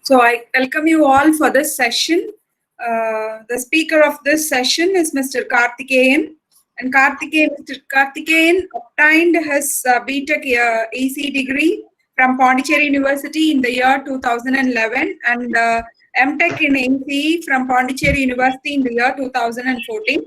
So I welcome you all for this session. The speaker of this session is Mr. Karthikeyan. And Mr. Karthikeyan obtained his BTech EC degree from Pondicherry University in the year 2011 and MTech in ACE from Pondicherry University in the year 2014.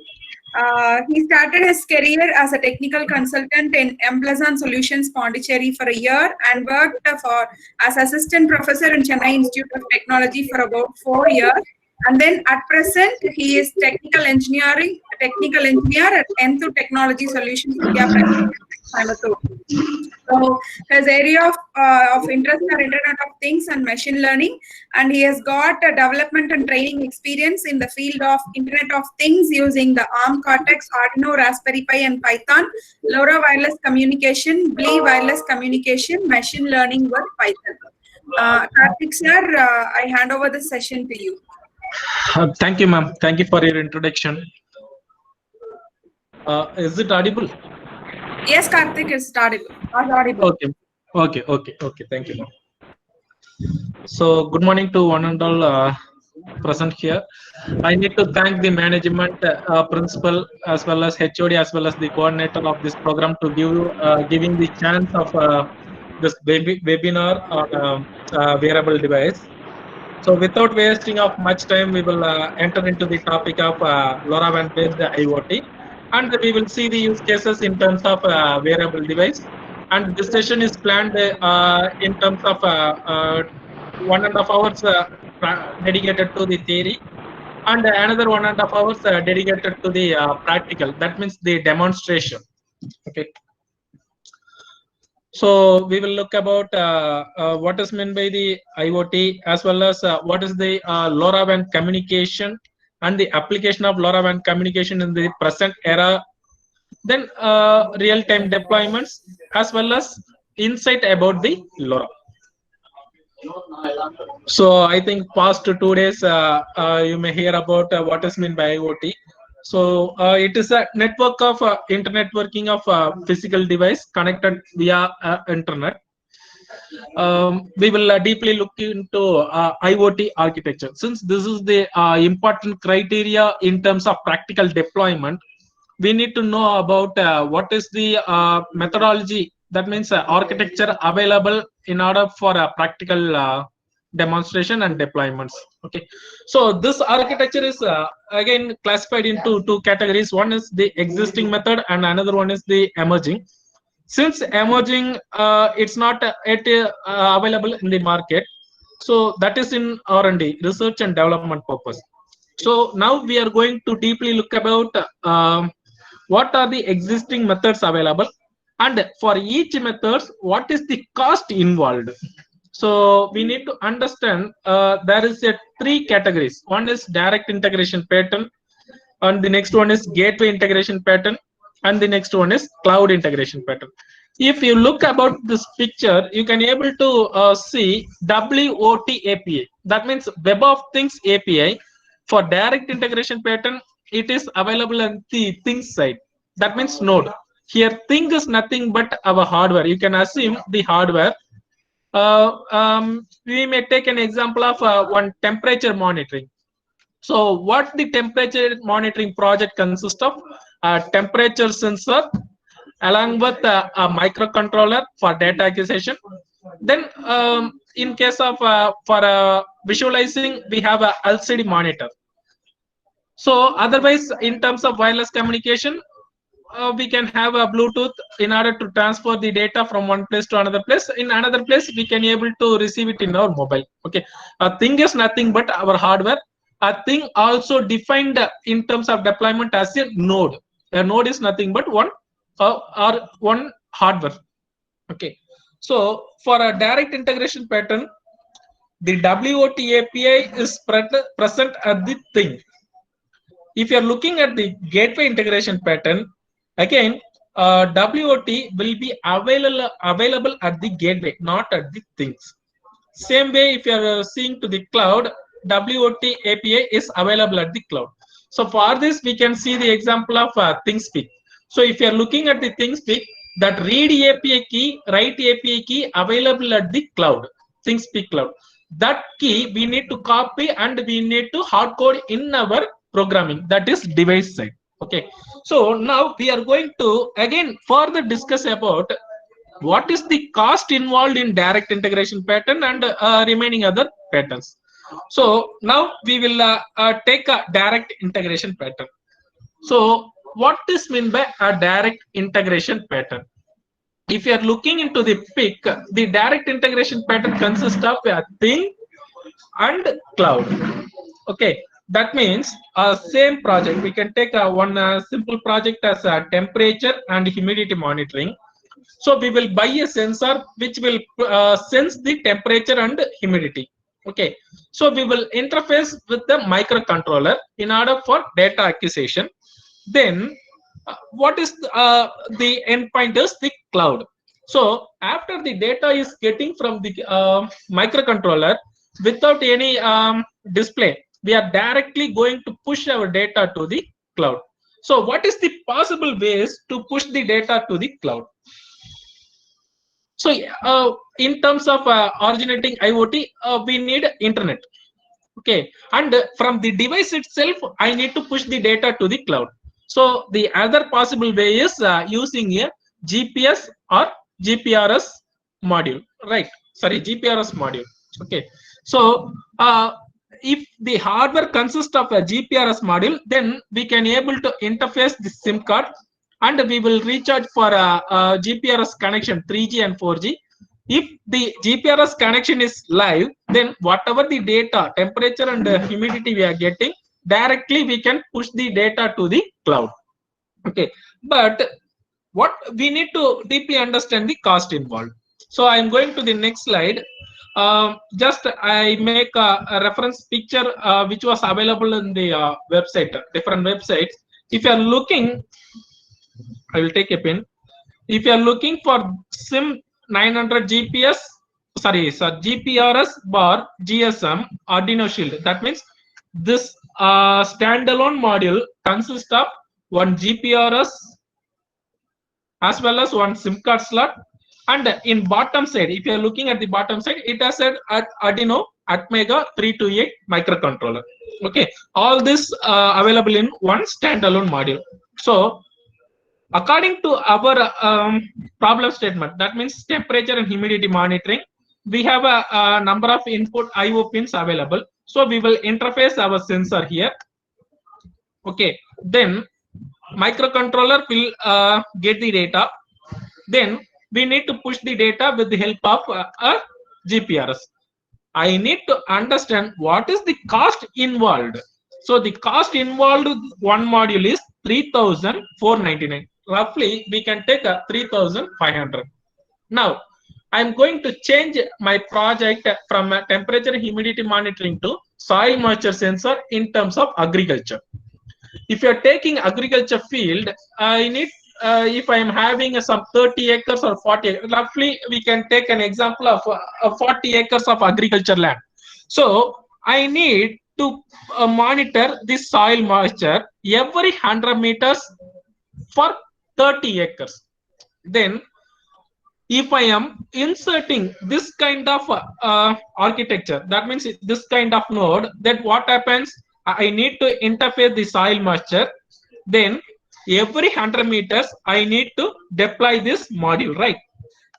He started his career as a technical consultant in Emblazon Solutions Pondicherry for a year and worked as assistant professor in Chennai Institute of Technology for about 4 years. And then at present, he is technical engineer at Enthu Technology Solutions India Private Limited. So his area of interest are Internet of Things and machine learning, and he has got a development and training experience in the field of Internet of Things using the ARM Cortex, Arduino, Raspberry Pi, and Python, LoRa wireless communication, BLE wireless communication, machine learning with Python. Karthik sir, I hand over the session to you. Thank you, ma'am. Thank you for your introduction. Is it audible? Yes, Karthik, is audible. Okay. Thank you, ma'am. So, good morning to one and all present here. I need to thank the management, principal, as well as HOD, as well as the coordinator of this program to giving the chance of this webinar on wearable device. So without wasting of much time, we will enter into the topic of LoRaWAN based IoT, and we will see the use cases in terms of wearable device. And this session is planned in terms of 1.5 hours dedicated to the theory, and another 1.5 hours dedicated to the practical. That means the demonstration. Okay. So we will look about what is meant by the IoT, as well as what is the LoRaWAN communication and the application of LoRaWAN communication in the present era. Then real-time deployments, as well as insight about the LoRa. So I think past 2 days you may hear about what is meant by IoT. So it is a network of internet working of physical device connected via internet. We will deeply look into IoT architecture, since this is the important criteria in terms of practical deployment. We need to know about what is the methodology, that means architecture available in order for a practical demonstration and deployments. Okay, so this architecture is again classified into 2 categories. One is the existing method and another one is the emerging. Since emerging, it's not yet available in the market, so that is in R&D, research and development purpose. So now we are going to deeply look about what are the existing methods available, and for each method what is the cost involved. So we need to understand there is 3 categories. One is direct integration pattern, and the next one is gateway integration pattern, and the next one is cloud integration pattern. If you look about this picture, you can able to see WOT API. That means Web of Things API. For direct integration pattern, it is available on the things side. That means node. Here, thing is nothing but our hardware. You can assume the hardware. We may take an example of one temperature monitoring. So what the temperature monitoring project consists of? Temperature sensor along with a microcontroller for data acquisition. Then in case of for visualizing, we have a LCD monitor. So otherwise, in terms of wireless communication, we can have a Bluetooth in order to transfer the data from one place to another place. In another place, we can able to receive it in our mobile. Okay, a thing is nothing but our hardware. A thing also defined in terms of deployment as a node. A node is nothing but one hardware. Okay, so for a direct integration pattern, the WOT API is present at the thing. If you are looking at the gateway integration pattern, again WOT will be available at the gateway, not at the things. Same way, if you are seeing to the cloud, WOT API is available at the cloud. So for this, we can see the example of ThingSpeak. So if you are looking at the ThingSpeak, that read API key, write API key available at the cloud, ThingSpeak cloud. that key we need to copy and we need to hard code in our programming, that is device side. Okay, so now we are going to again further discuss about what is the cost involved in direct integration pattern and remaining other patterns. So now we will take a direct integration pattern. So what is meant by a direct integration pattern? If you are looking into the pic, the direct integration pattern consists of a thing and cloud. Okay, that means same project. We can take one simple project as temperature and humidity monitoring. So we will buy a sensor which will sense the temperature and humidity. Okay, so we will interface with the microcontroller in order for data acquisition. Then what is the endpoint is the cloud. So after the data is getting from the microcontroller without any display, we are directly going to push our data to the cloud. So what is the possible ways to push the data to the cloud? So in terms of originating IoT, we need internet. Okay, and from the device itself, I need to push the data to the cloud. So the other possible way is using a GPS or GPRS module, right? Sorry, GPRS module. Okay, so if the hardware consists of a GPRS module, then we can able to interface the SIM card, and we will recharge for a GPRS connection 3G and 4G. If the GPRS connection is live, then whatever the data, temperature and humidity we are getting, directly we can push the data to the cloud. Okay, but what we need to deeply understand the cost involved. So I am going to the next slide. Just I make a reference picture which was available in the website, different websites. If you are looking, I will take a pen. If you are looking for SIM 900 GPS, GPRS bar GSM Arduino Shield, that means this standalone module consists of one GPRS as well as one SIM card slot, and in bottom side, if you are looking at the bottom side, it has an Arduino Atmega 328 microcontroller. Okay, all this available in one standalone module. So according to our problem statement, that means temperature and humidity monitoring, we have a number of input IO pins available. So we will interface our sensor here. Okay, then microcontroller will get the data. Then we need to push the data with the help of a GPRS. I need to understand what is the cost involved. So the cost involved one module is 3,499. Roughly, we can take a 3,500. Now, I'm going to change my project from a temperature and humidity monitoring to soil moisture sensor in terms of agriculture. If you're taking agriculture field, I need if I am having some 30 acres or 40 acres, roughly we can take an example of 40 acres of agriculture land. So I need to monitor the soil moisture every 100 meters for 30 acres. Then if I am inserting this kind of architecture, that means this kind of node, then what happens? I need to interface the soil moisture. Then every 100 meters, I need to deploy this module, right?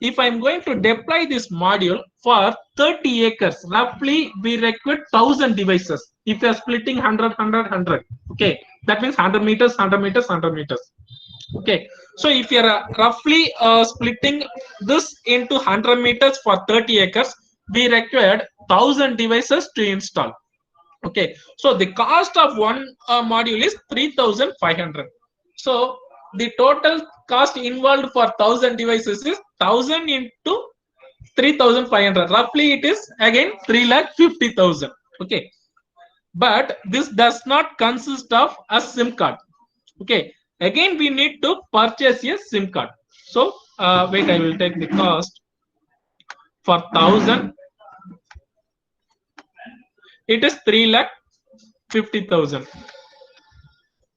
If I'm going to deploy this module for 30 acres, roughly we require 1,000 devices. If you're splitting 100, 100, 100, okay, that means 100 meters, 100 meters, 100 meters. Okay, so if you're roughly splitting this into 100 meters for 30 acres, we required 1,000 devices to install. Okay, so the cost of one module is 3,500. So the total cost involved for 1,000 devices is 1,000 into 3,500. Roughly, it is again 3,50,000. Okay, but this does not consist of a SIM card. Okay, again we need to purchase a SIM card. So wait, I will take the cost for 1,000. It is 3,50,000.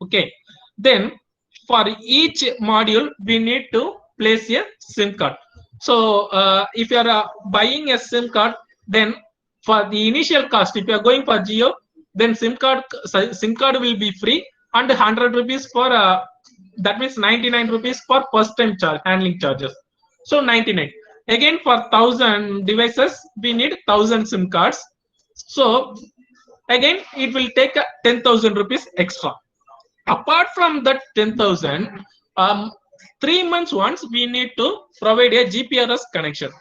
Okay, then for each module we need to place a SIM card. So if you are buying a SIM card, then For the initial cost, if you are going for Jio, then SIM card will be free and 100 rupees for that means 99 rupees for first time charge handling charges. So 99. Again for 1000 devices we need 1000 SIM cards. So again it will take 10,000 rupees extra. Apart from that 10,000, 3 months once we need to provide a GPRS connection.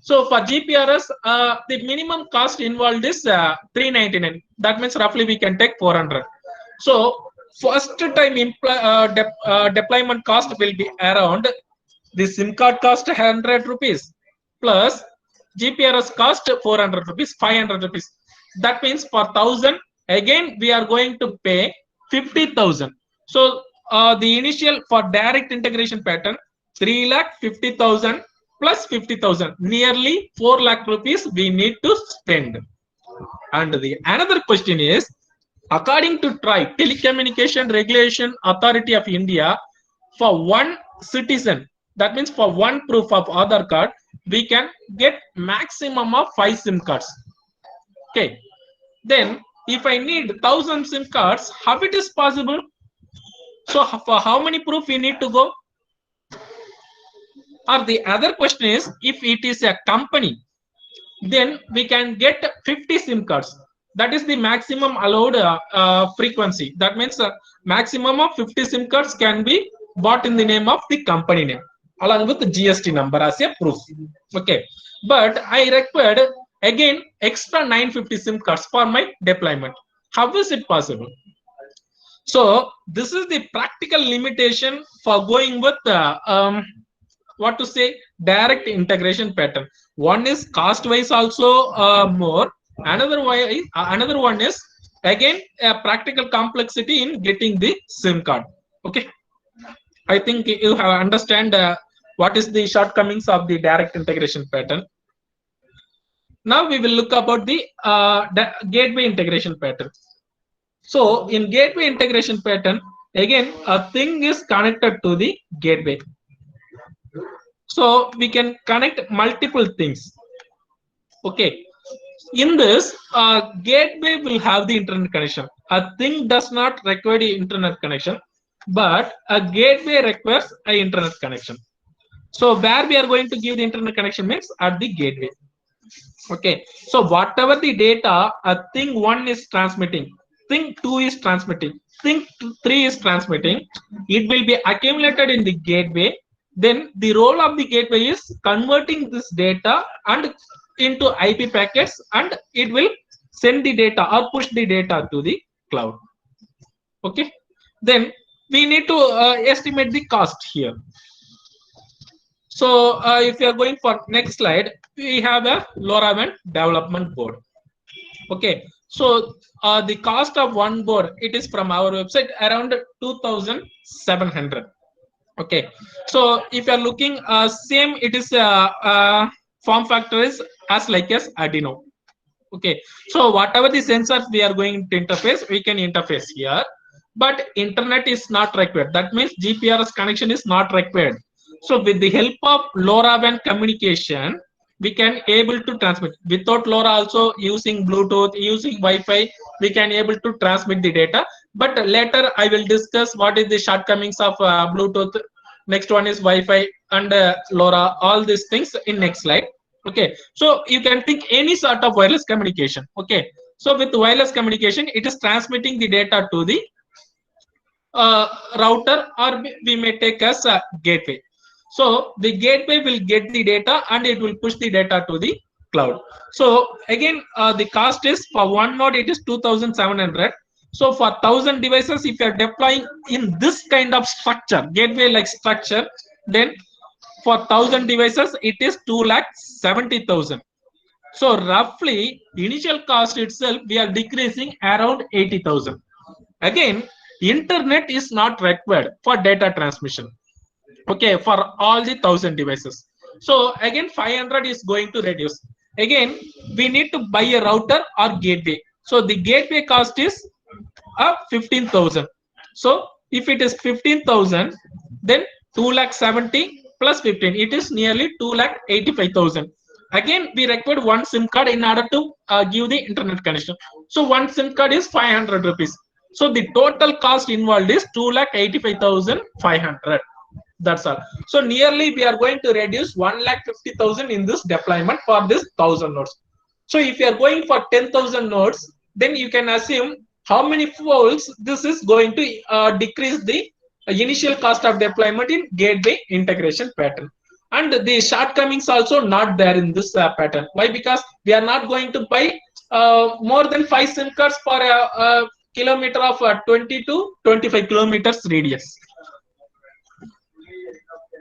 So for GPRS, the minimum cost involved is 399. That means roughly we can take 400. So first time deployment cost will be around the SIM card cost 100 rupees plus GPRS cost 400 rupees, 500 rupees. That means for 1000 again we are going to pay 50,000. So the initial for direct integration pattern 3,50,000 plus 50,000, nearly 4 lakh rupees we need to spend. And the another question is, according to TRAI, Telecommunication Regulation Authority of India, for one citizen, that means for one proof of Aadhaar card, we can get maximum of 5 SIM cards. Okay. Then if I need 1000 SIM cards, how it is possible? So for how many proof we need to go? Or the other question is, if it is a company, then we can get 50 SIM cards. That is the maximum allowed frequency. That means maximum of 50 SIM cards can be bought in the name of the company name along with the GST number as a proof. Okay, but I required again extra 950 SIM cards for my deployment. How is it possible? So this is the practical limitation for going with what to say, direct integration pattern. One is cost wise also more. Another one is again a practical complexity in getting the SIM card. Okay, I think you have understand what is the shortcomings of the direct integration pattern. Now we will look about the gateway integration pattern. So in gateway integration pattern, again a thing is connected to the gateway. So we can connect multiple things. Okay. In this, gateway will have the internet connection. A thing does not require the internet connection, but a gateway requires an internet connection. So where we are going to give the internet connection means at the gateway. Okay. So whatever the data a thing 1 is transmitting, thing 2 is transmitting, thing 3 is transmitting, it will be accumulated in the gateway. Then the role of the gateway is converting this data and into IP packets, and it will send the data or push the data to the cloud. Okay. Then we need to estimate the cost here. So if you are going for next slide, we have a LoRaWAN development board. Okay. So the cost of one board, it is from our website around 2,700. Okay, so if you are looking same, it is form factor is as like as Arduino. Okay, so whatever the sensors we are going to interface, we can interface here, but internet is not required. That means GPRS connection is not required. So with the help of LoRaWAN communication, we can able to transmit. Without LoRa also, using Bluetooth, using Wi-Fi, we can able to transmit the data. But later I will discuss what is the shortcomings of Bluetooth. Next one is Wi-Fi and LoRa, all these things in next slide. Okay, so you can think any sort of wireless communication. Okay, so with wireless communication, it is transmitting the data to the router, or we may take as a gateway. So the gateway will get the data and it will push the data to the cloud. So again, the cost is for one node, it is 2,700. So for 1,000 devices, if you are deploying in this kind of structure, gateway like structure, then for 1,000 devices, it is 2,70,000. So roughly, the initial cost itself, we are decreasing around 80,000. Again, internet is not required for data transmission. Okay, for all the 1,000 devices. So again, 500 is going to reduce. Again, we need to buy a router or gateway. So the gateway cost is 15,000. So if it is 15,000, then 2,70,000 plus 15, it is nearly 2,85,000. again we required one SIM card in order to give the internet connection. So one SIM card is 500 rupees. So the total cost involved is 2,85,500. That's all. So nearly we are going to reduce 1,50,000 in this deployment for this 1,000 nodes. So if you are going for 10,000 nodes, then you can assume how many folds this is going to decrease the initial cost of deployment in gateway integration pattern. And the shortcomings also not there in this pattern. Why? Because we are not going to buy more than 5 SIM cards for a kilometer of 20 to 25 kilometers radius.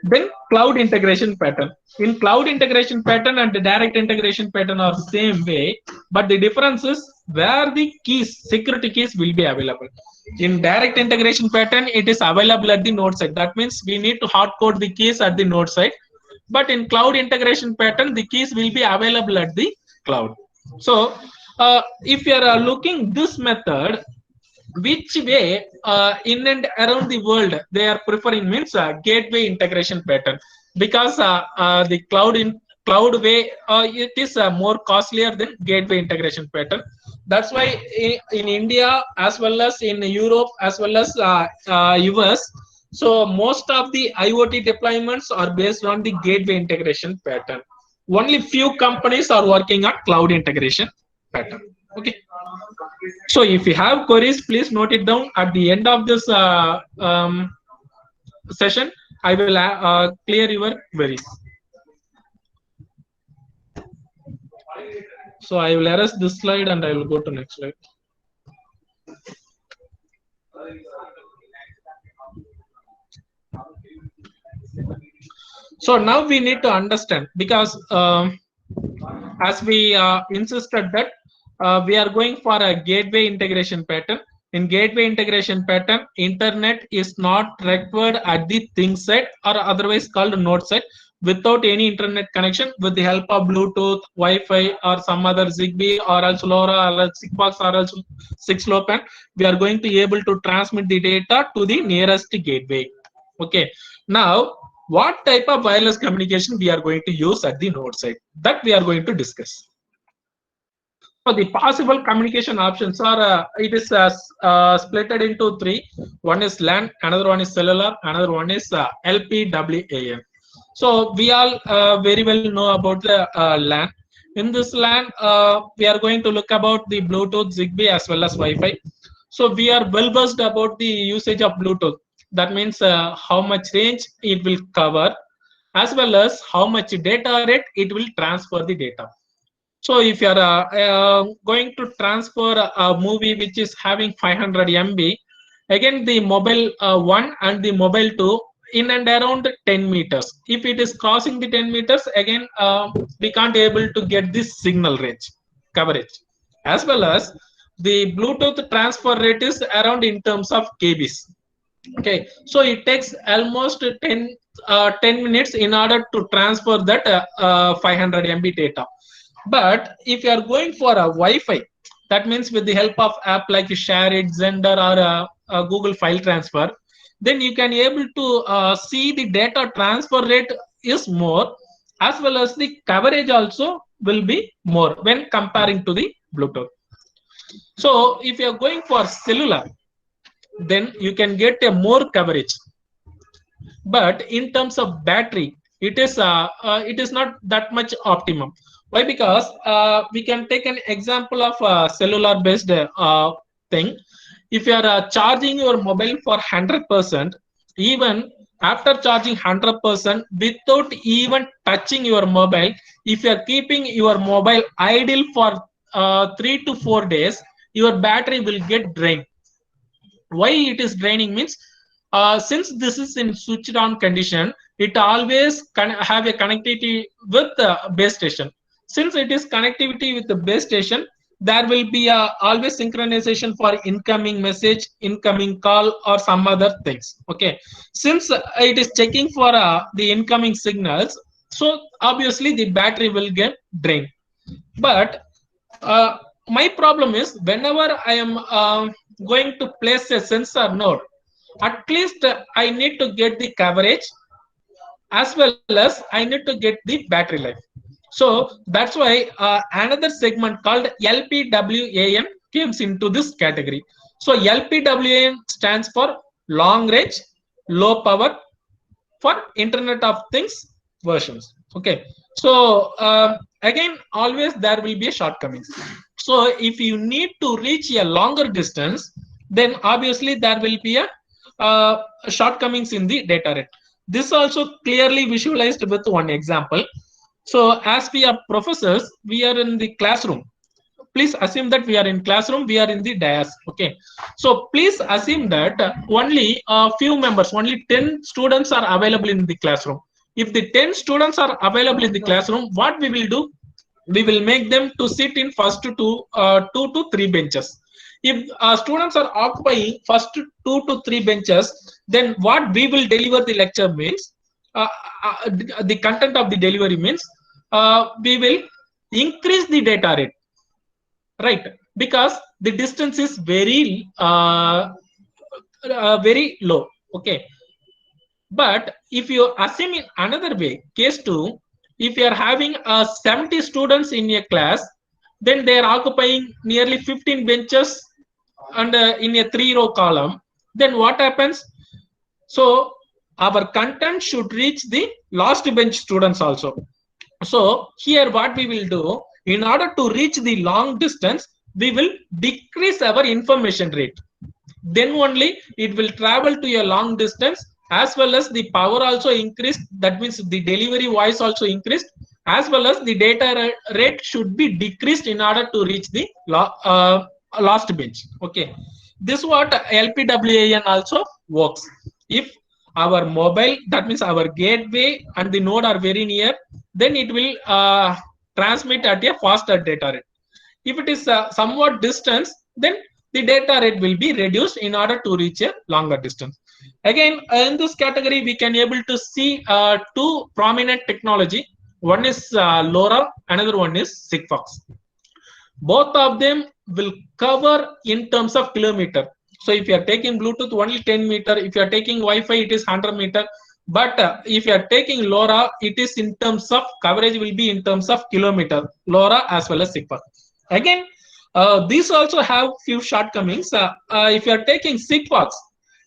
Then cloud integration pattern. In cloud integration pattern and the direct integration pattern are same way, but the difference is where the keys, security keys will be available. In direct integration pattern, it is available at the node side. That means we need to hard code the keys at the node side. But in cloud integration pattern, the keys will be available at the cloud. So if you are looking this method, which way in and around the world they are preferring means gateway integration pattern, because the cloud way it is more costlier than gateway integration pattern. That's why in India as well as in Europe as well as US, so most of the IoT deployments are based on the gateway integration pattern. Only few companies are working on cloud integration pattern. Okay. So if you have queries, please note it down. At the end of this session, I will clear your queries. So I will erase this slide and I will go to next slide. So now we need to understand, because as we insisted that we are going for a gateway integration pattern. In gateway integration pattern, internet is not required at the thing side, or otherwise called node side, without any internet connection. With the help of Bluetooth, Wi-Fi, or some other Zigbee, or else LoRa, or else Sigfox, or else 6LoWPAN, we are going to be able to transmit the data to the nearest gateway. Okay. Now, what type of wireless communication we are going to use at the node side? That we are going to discuss. So the possible communication options are it is splitted into three. One is LAN, another one is cellular, another one is LPWAN. So we all very well know about the LAN. In this LAN, we are going to look about the Bluetooth, Zigbee as well as Wi-Fi. So we are well versed about the usage of Bluetooth. That means how much range it will cover, as well as how much data rate it will transfer the data. So if you are going to transfer a movie which is having 500 MB, again the mobile 1 and the mobile 2 in and around 10 meters. If it is crossing the 10 meters, again we can't able to get this signal range coverage. As well as the Bluetooth transfer rate is around in terms of KBs. Okay, so it takes almost 10 minutes in order to transfer that 500 MB data. But if you are going for a Wi-Fi, that means with the help of app like ShareIt, Zender, or Google File Transfer, then you can able to see the data transfer rate is more, as well as the coverage also will be more when comparing to the Bluetooth. So if you are going for cellular, then you can get a more coverage. But in terms of battery, it is not that much optimum. Why? Because we can take an example of a cellular based thing. If you are charging your mobile for 100%, even after charging 100% without even touching your mobile, if you are keeping your mobile idle for 3 to 4 days, your battery will get drained. Why it is draining means, since this is in switched on condition, it always can have a connectivity with the base station. Since it is connectivity with the base station, there will be always synchronization for incoming message, incoming call, or some other things. Okay, since it is checking for the incoming signals, so obviously the battery will get drained. But my problem is, whenever I am going to place a sensor node, at least I need to get the coverage, as well as I need to get the battery life. So that's why another segment called LPWAN comes into this category. So LPWAN stands for long range low power for Internet of Things versions. Okay, so again always there will be a shortcomings. So if you need to reach a longer distance, then obviously there will be a shortcomings in the data rate. This also clearly visualized with one example. So as we are professors, we are in the classroom. Please assume that we are in classroom, we are in the dais. Okay, so please assume that only a few members, only 10 students are available in the classroom. If the 10 students are available in the classroom, what we will do, we will make them to sit in first two to three benches. If students are occupying first 2 to 3 benches, then what we will deliver the lecture means, uh, the content of the delivery means, we will increase the data rate, right? Because the distance is very low. Okay, but if you assume in another way, case 2, if you are having 70 students in a class, then they are occupying nearly 15 benches and in a 3-row column, then what happens? So our content should reach the last bench students also. So here what we will do, in order to reach the long distance, we will decrease our information rate. Then only it will travel to a long distance, as well as the power also increased. That means the delivery voice also increased, as well as the data rate should be decreased in order to reach the last bench. Okay, this what LPWAN also works. If our mobile, that means our gateway and the node are very near, then it will transmit at a faster data rate. If it is somewhat distance, then the data rate will be reduced in order to reach a longer distance. Again, in this category, we can able to see two prominent technology. One is LoRa, another one is Sigfox. Both of them will cover in terms of kilometer. So if you are taking Bluetooth, only 10 meter. If you are taking Wi-Fi, it is 100 meter. But if you are taking LoRa, it is in terms of coverage will be in terms of kilometer. LoRa as well as Sigfox. Again, these also have few shortcomings. If you are taking Sigfox,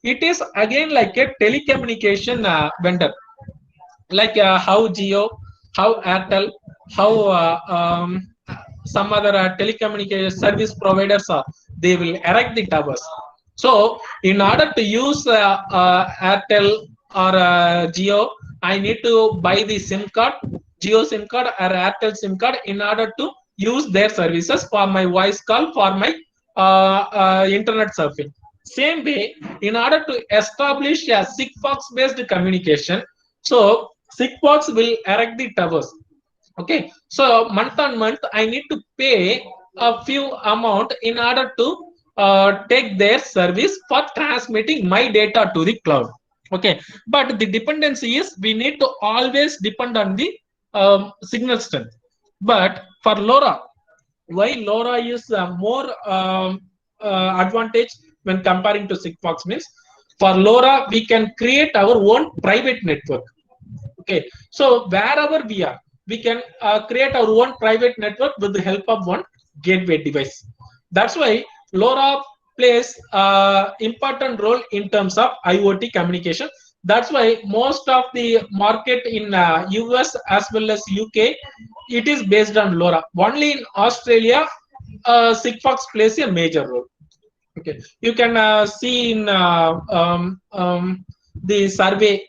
it is again like a telecommunication vendor, like how Jio, how Airtel, how some other telecommunication service providers are. They will erect the towers. So in order to use Airtel or Jio, I need to buy the SIM card, Jio SIM card or Airtel SIM card, in order to use their services for my voice call, for my internet surfing. Same way, in order to establish a Sigfox based communication, so Sigfox will erect the towers. Okay, so month on month, I need to pay a few amount in order to take their service for transmitting my data to the cloud. Okay, but the dependency is we need to always depend on the signal strength. But for LoRa, why LoRa is more advantage when comparing to Sigfox means, for LoRa we can create our own private network. Okay, so wherever we are, we can create our own private network with the help of one gateway device. That's why LoRa plays important role in terms of IoT communication. That's why most of the market in US as well as UK, it is based on LoRa. Only in Australia, Sigfox plays a major role. Okay, you can see in the survey.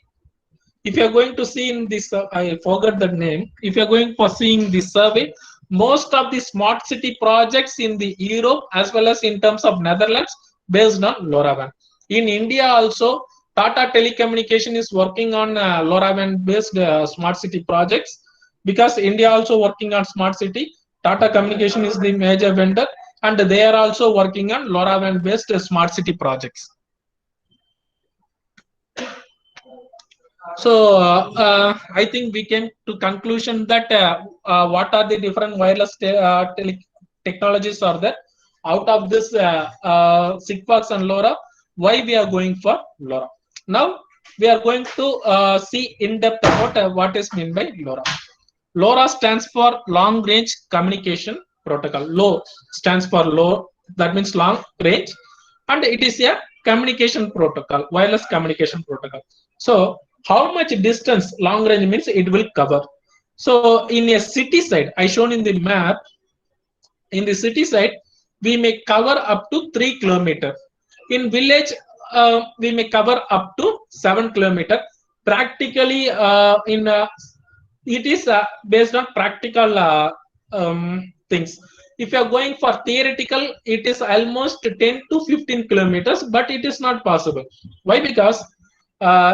If you are going to see in this, I forgot the name. If you are going for seeing this survey, most of the smart city projects in the Europe as well as in terms of Netherlands based on LoRaWAN. In India also, Tata Telecommunication is working on LoRaWAN based smart city projects, because India also working on smart city. Tata Communication is the major vendor, and they are also working on LoRaWAN based smart city projects. So I think we came to conclusion that what are the different wireless technologies are there. Out of this Sigfox and LoRa, why we are going for LoRa. Now we are going to see in depth about what is meant by LoRa. LoRa stands for Long Range Communication Protocol. LoW stands for low, that means long range, and it is a communication protocol, wireless communication protocol. So how much distance long range means it will cover. So in a city side, I shown in the map, in the city side, we may cover up to 3 kilometers. In village, we may cover up to 7 kilometers. Practically, it is based on practical things. If you are going for theoretical, it is almost 10 to 15 kilometers, but it is not possible. Why? Because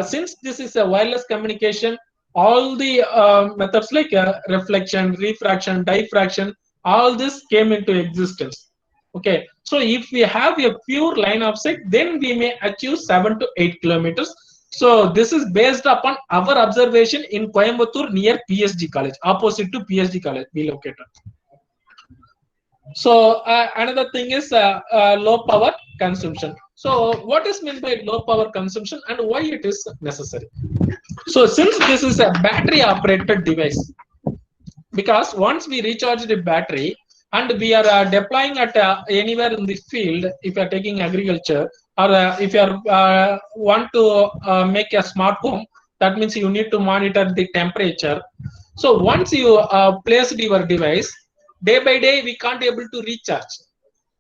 since this is a wireless communication, all the methods like reflection, refraction, diffraction, all this came into existence. Okay, so if we have a pure line of sight, then we may achieve 7 to 8 kilometers. So this is based upon our observation in Coimbatore near PSG College, opposite to PSG College we located. So another thing is low power consumption. So what is meant by low power consumption and why it is necessary? So since this is a battery operated device, because once we recharge the battery and we are deploying at anywhere in the field, if you are taking agriculture, or if you are want to make a smart home, that means you need to monitor the temperature. So once you placed your device, day by day we can't able to recharge.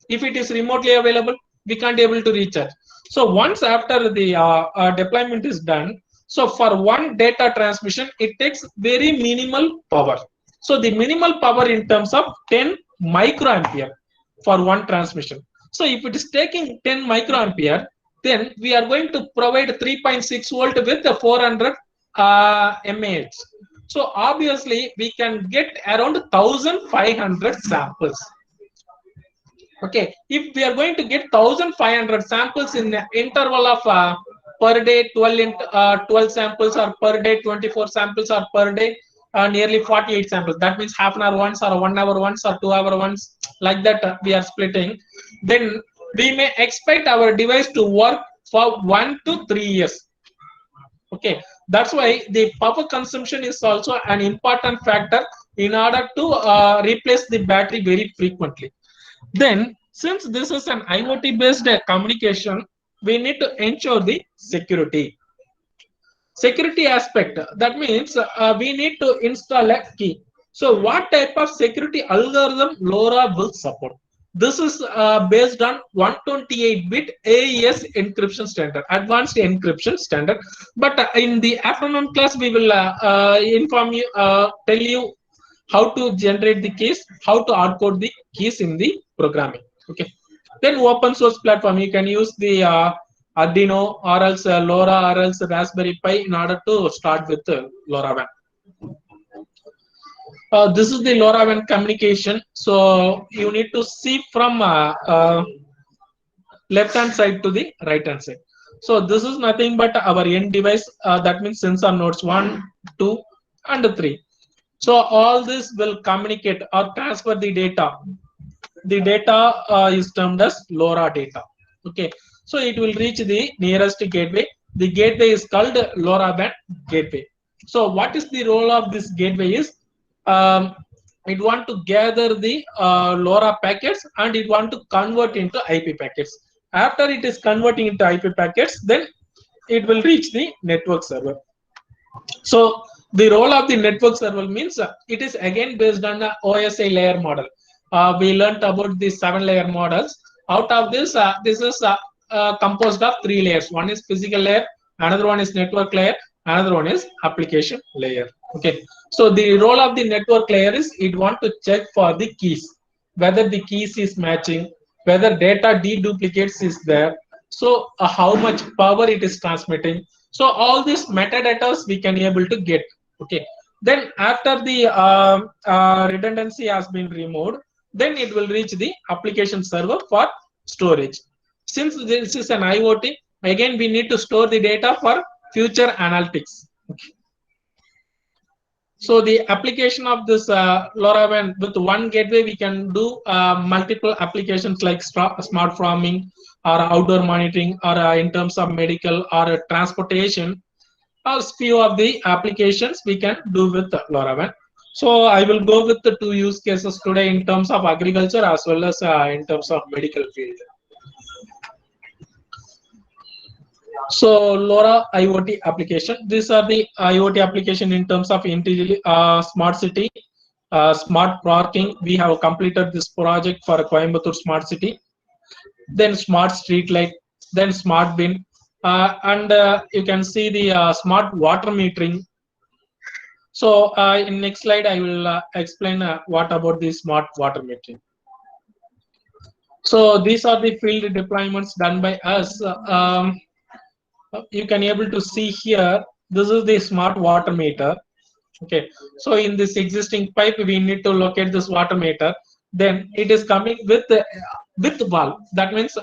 If it is remotely available, we can't able to recharge. So once after the deployment is done, so for one data transmission, it takes very minimal power. So the minimal power in terms of 10 microampere for one transmission. So if it is taking 10 microampere, then we are going to provide 3.6 volt with the 400 mAh. So obviously we can get around 1500 samples. Okay, if we are going to get 1500 samples in the interval of per day 12 samples, or per day 24 samples, or per day nearly 48 samples, that means half an hour once, or 1 hour once, or 2 hour once, like that we are splitting, then we may expect our device to work for 1 to 3 years. Okay, that's why the power consumption is also an important factor in order to replace the battery very frequently. Then, since this is an IoT based communication, we need to ensure the security. Security aspect, that means we need to install a key. So what type of security algorithm LoRa will support? This is based on 128-bit AES encryption standard, advanced encryption standard. But in the afternoon class, we will inform you, tell you how to generate the keys, how to hardcode the keys in the programming. Okay. Then open source platform, you can use the Arduino or else LoRa or else Raspberry Pi in order to start with LoRaWAN. This is the LoRaWAN communication. So you need to see from left hand side to the right hand side. So this is nothing but our end device. That means sensor nodes 1, 2, and 3. So all this will communicate or transfer the data. The data is termed as LoRa data. Okay, so it will reach the nearest gateway. The gateway is called LoRaWAN gateway. So what is the role of this gateway is, it want to gather the LoRa packets and it want to convert into IP packets. After it is converting into IP packets, then it will reach the network server. So the role of the network server means it is again based on the OSI layer model. We learned about the 7-layer models. Out of this, this is composed of 3 layers. One is physical layer, another one is network layer, another one is application layer. Okay. So the role of the network layer is it want to check for the keys, whether the keys is matching, whether data deduplicates is there. So how much power it is transmitting. So all these metadata we can able to get. Okay. Then after the redundancy has been removed, then it will reach the application server for storage. Since this is an IoT, again we need to store the data for future analytics. Okay. So the application of this LoRaWAN, with one gateway we can do multiple applications like smart farming or outdoor monitoring, or in terms of medical or transportation, or few of the applications we can do with LoRaWAN. So I will go with the two use cases today in terms of agriculture as well as in terms of medical field. So LoRa IoT application. These are the IoT application in terms of smart city, smart parking. We have completed this project for Coimbatore smart city. Then smart street light, then smart bin, and you can see the smart water metering. So in next slide, I will explain what about the smart water metering. So these are the field deployments done by us. You can able to see here, this is the smart water meter. Okay, so in this existing pipe, we need to locate this water meter. Then it is coming with valve. That means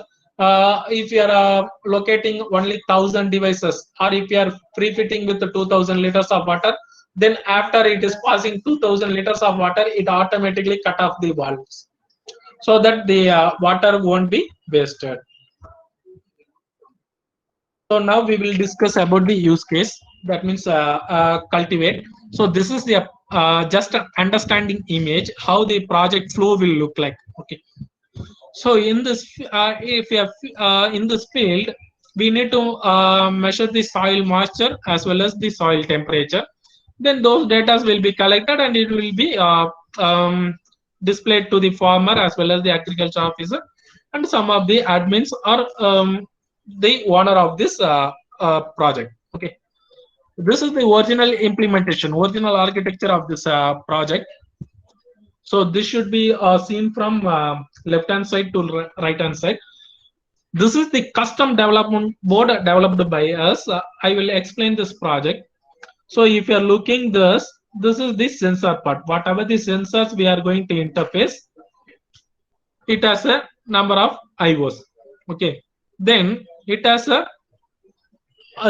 if you are locating only 1,000 devices, or if you are pre-fitting with the 2,000 liters of water, then after it is passing 2,000 liters of water, it automatically cut off the valves, so that the water won't be wasted. So now we will discuss about the use case. That means cultivate. So this is the just an understanding image how the project flow will look like. Okay. So in this, if you have in this field, we need to measure the soil moisture as well as the soil temperature. Then those data will be collected and it will be displayed to the farmer as well as the agriculture officer and some of the admins or the owner of this project. Okay, this is the original implementation, original architecture of this project. So this should be seen from left hand side to right hand side. This is the custom development board developed by us. I will explain this project. So if you are looking this is the sensor part. Whatever the sensors we are going to interface, it has a number of IOs. Okay, then it has a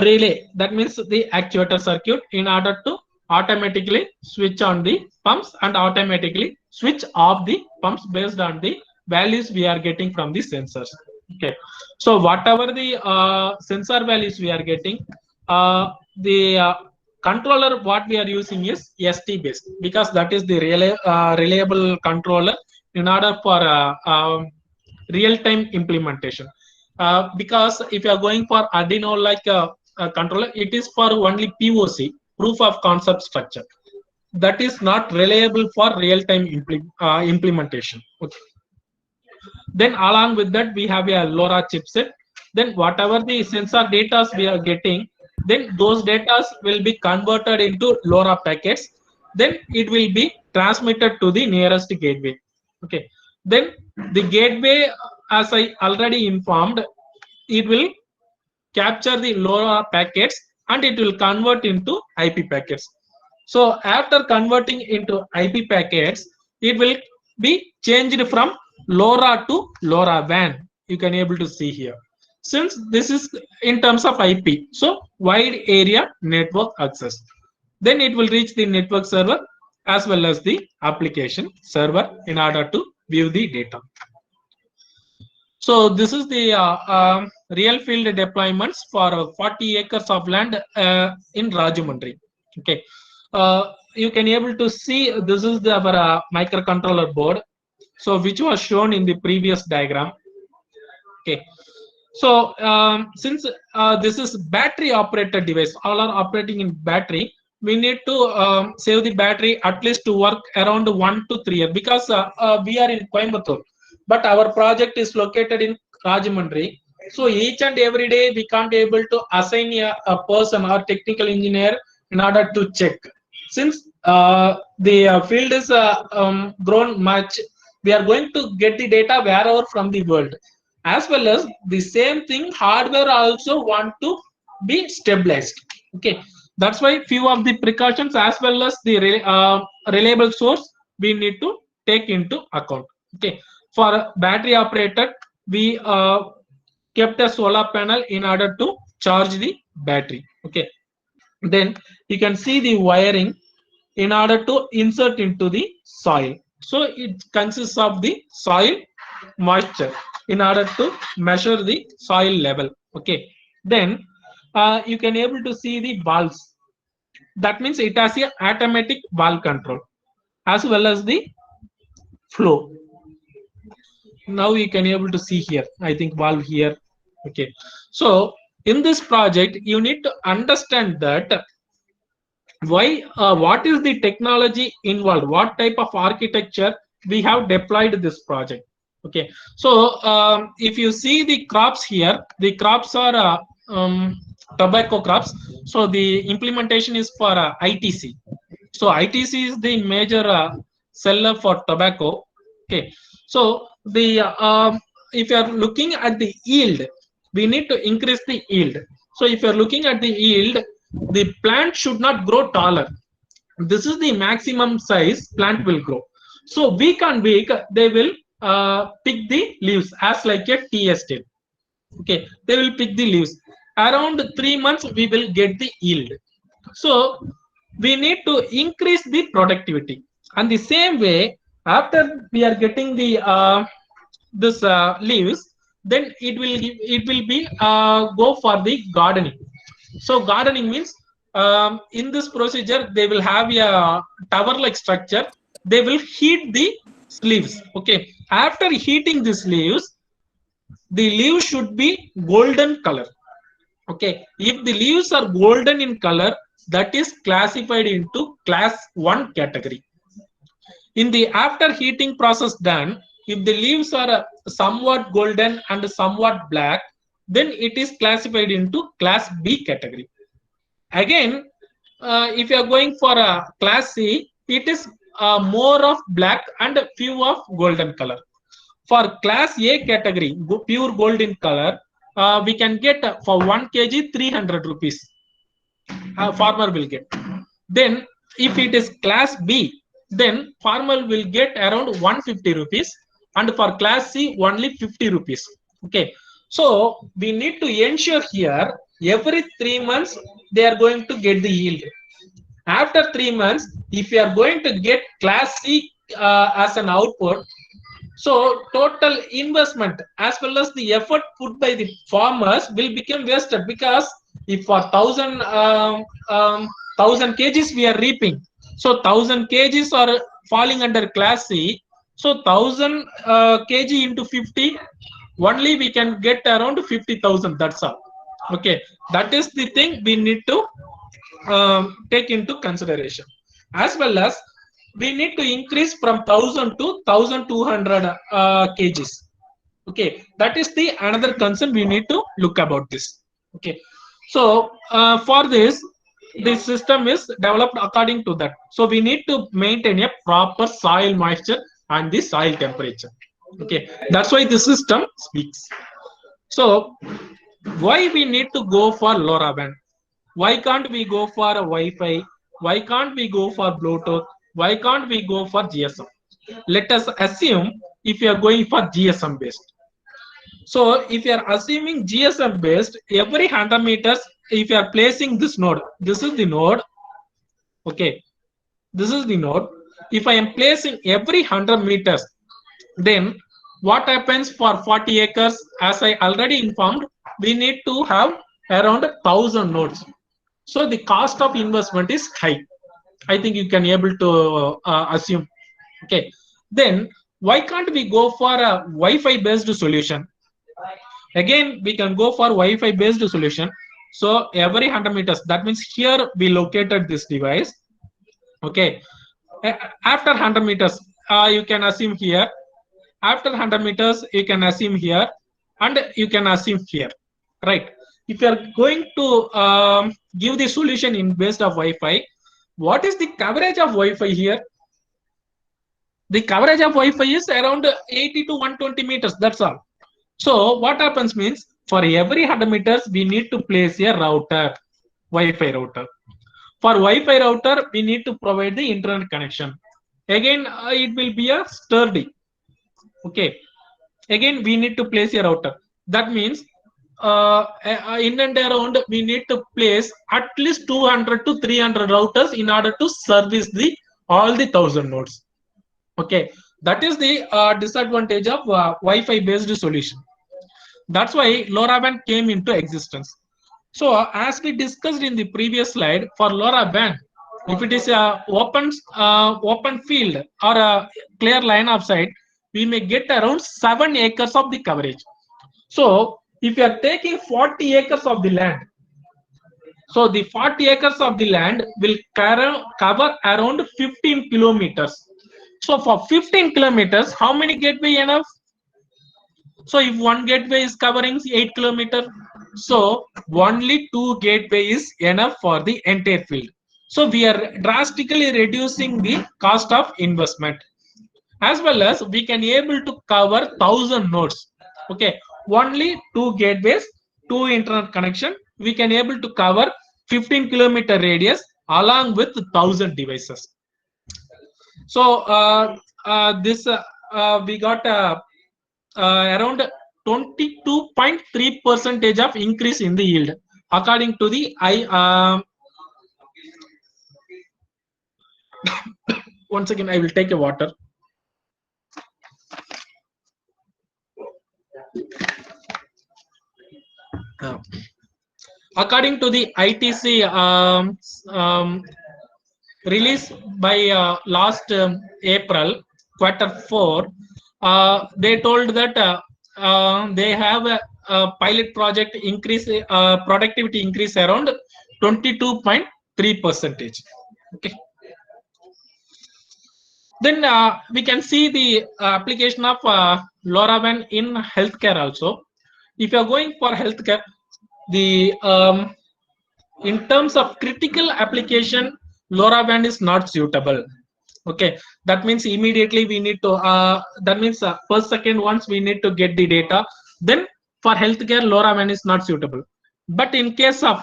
relay. That means the actuator circuit in order to automatically switch on the pumps and automatically switch off the pumps based on the values we are getting from the sensors. Okay, so whatever the sensor values we are getting, the controller what we are using is ST based, because that is the reliable controller in order for real-time implementation. Because if you are going for Arduino like a controller, it is for only POC, proof of concept structure. That is not reliable for real-time implementation. Okay. Then along with that, we have a LoRa chipset. Then whatever the sensor data we are getting, then those data will be converted into LoRa packets. Then it will be transmitted to the nearest gateway. Okay. Then the gateway, as I already informed, it will capture the LoRa packets and it will convert into IP packets. So after converting into IP packets, it will be changed from LoRa to LoRaWAN. You can able to see here. Since this is in terms of IP, so wide area network access. Then it will reach the network server as well as the application server in order to view the data. So this is the real field deployments for 40 acres of land in Rajahmundry. Okay, you can able to see this is the our microcontroller board, so which was shown in the previous diagram. Okay, so since this is battery operated device, all are operating in battery, we need to save the battery at least to work around 1 to 3 years, because we are in Coimbatore, but our project is located in Rajahmundry. So each and every day we can't able to assign a person or technical engineer in order to check. Since the field is grown much, we are going to get the data wherever from the world. As well as the same thing, hardware also want to be stabilized. Okay, that's why few of the precautions as well as the reliable source we need to take into account. Okay, for battery operated, we kept a solar panel in order to charge the battery. Okay, then you can see the wiring in order to insert into the soil. So it consists of the soil moisture in order to measure the soil level. Okay, then you can able to see the valves. That means it has a automatic valve control. as well as the flow. Now you can able to see here, I think valve here. Okay, so in this project you need to understand that why what is the technology involved, what type of architecture we have deployed this project. Okay, so if you see the crops here, the crops are tobacco crops. So the implementation is for ITC. So ITC is the major seller for tobacco. Okay, so the if you are looking at the yield, we need to increase the yield. So if you are looking at the yield, the plant should not grow taller. This is the maximum size plant will grow. So week on week they will pick the leaves as like a tea estate. Okay, they will pick the leaves. Around 3 months we will get the yield. So we need to increase the productivity. And the same way, after we are getting the this leaves, then it will be go for the gardening. So gardening means in this procedure they will have a tower like structure. They will heat the leaves. Okay, after heating these leaves, the leaves should be golden color. Okay, if the leaves are golden in color, that is classified into class 1 category. In the after heating process done, if the leaves are somewhat golden and somewhat black, then it is classified into class B category. Again, if you are going for a class C, it is more of black and few of golden color. For class A category, pure gold in color, we can get for 1 kg 300 rupees. Farmer will get. Then if it is class B, then farmer will get around 150 rupees, and for class C only 50 rupees. Okay, so we need to ensure here every 3 months they are going to get the yield. After 3 months, if you are going to get class C as an output, so total investment as well as the effort put by the farmers will become wasted, because if for 1,000 kgs we are reaping, so 1,000 kgs are falling under class C. So 1,000 kg into 50, only we can get around 50,000. That's all. Okay, that is the thing we need to take into consideration. As well as we need to increase from 1,000 to 1,200 kgs. Okay, that is the another concern we need to look about this. Okay, so for this system is developed according to that. So we need to maintain a proper soil moisture and the soil temperature. Okay, that's why the system speaks. So why we need to go for LoRaWAN? Why can't we go for a Wi-Fi? Why can't we go for Bluetooth? Why can't we go for GSM? Let us assume if you are going for GSM based. So if you are assuming GSM based, every 100 meters, if you are placing this node, this is the node. Okay, this is the node. If I am placing every 100 meters, then what happens for 40 acres? As I already informed, we need to have around 1,000 nodes. So the cost of investment is high. I think you can able to assume. Okay, then why can't we go for a Wi-Fi based solution? Again, we can go for Wi-Fi based solution. So every 100 meters, that means here we located this device. Okay, after 100 meters, you can assume here. After 100 meters, you can assume here, and you can assume here, right? If you are going to give the solution in based of Wi-Fi, what is the coverage of Wi-Fi here? The coverage of Wi-Fi is around 80 to 120 meters. That's all. So what happens means for every 100 meters, we need to place a router, Wi-Fi router. For Wi-Fi router, we need to provide the internet connection. Again, it will be a sturdy. Okay. Again, we need to place a router. That means in and around we need to place at least 200 to 300 routers in order to service the all the 1,000 nodes. Okay, that is the disadvantage of Wi-Fi based solution. That's why LoRaWAN came into existence. So as we discussed in the previous slide, for LoRaWAN, If it is a open field or a clear line of sight, we may get around 7 acres of the coverage. So if you are taking 40 acres of the land, so the 40 acres of the land will cover around 15 kilometers. So for 15 kilometers, how many gateway enough? So if one gateway is covering 8 kilometers, so only 2 gateway is enough for the entire field. So we are drastically reducing the cost of investment, as well as we can able to cover 1,000 nodes. Okay, only 2 gateways, 2 internet connection, we can able to cover 15-kilometer radius along with 1,000 devices. So this we got around 22.3% of increase in the yield according to the once again I will take a water. According to the ITC released by last April Q4, they told that they have a pilot project increase, productivity increase around 22.3%. Okay. Then we can see the application of LoRaWAN in healthcare also. If you are going for healthcare, the in terms of critical application, LoRaWAN is not suitable. Okay, that means immediately we need to that means per second once we need to get the data. Then for healthcare, LoRaWAN is not suitable. But in case of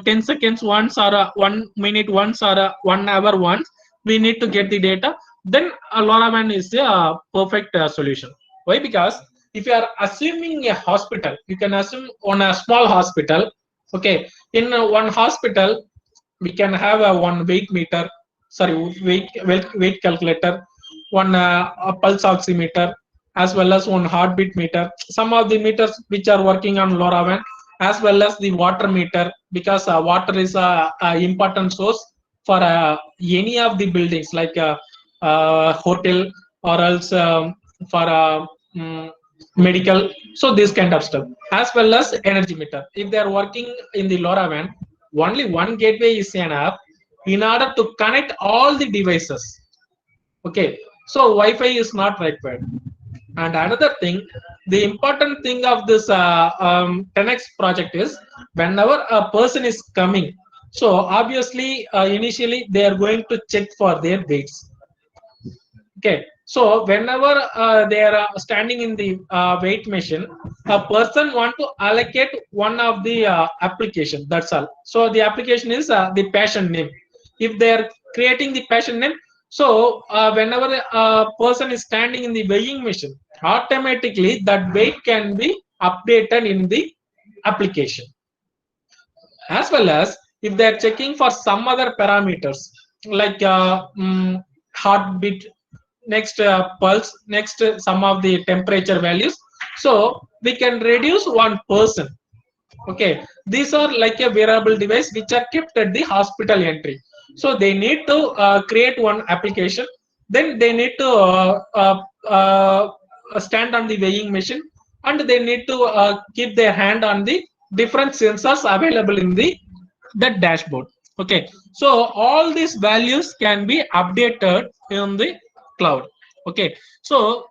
10 seconds once or 1 minute once or 1 hour once, we need to get the data. Then LoRaWAN is a perfect solution. Why? Because if you are assuming a hospital, you can assume on a small hospital. Okay, in one hospital, we can have a one weight meter, sorry, weight calculator, one pulse oximeter, as well as one heartbeat meter. Some of the meters which are working on LoRaWAN, as well as the water meter, because water is a important source for any of the buildings like hotel or else for medical. So this kind of stuff, as well as energy meter. If they are working in the LoRaWAN, only one gateway is enough in order to connect all the devices. Okay, so Wi-Fi is not required. And another thing, the important thing of this 10x project is whenever a person is coming, so obviously initially they are going to check for their weights. Okay, so whenever they are standing in the weight machine, a person want to allocate one of the application. That's all. So the application is the patient name. If they are creating the patient name, so whenever a person is standing in the weighing machine, automatically that weight can be updated in the application. As well as if they are checking for some other parameters like heartbeat, next pulse, next some of the temperature values, so we can reduce one person. Okay, these are like a wearable device which are kept at the hospital entry. So they need to create one application, then they need to stand on the weighing machine, and they need to keep their hand on the different sensors available in the that dashboard. Okay, so all these values can be updated in the cloud. Okay, so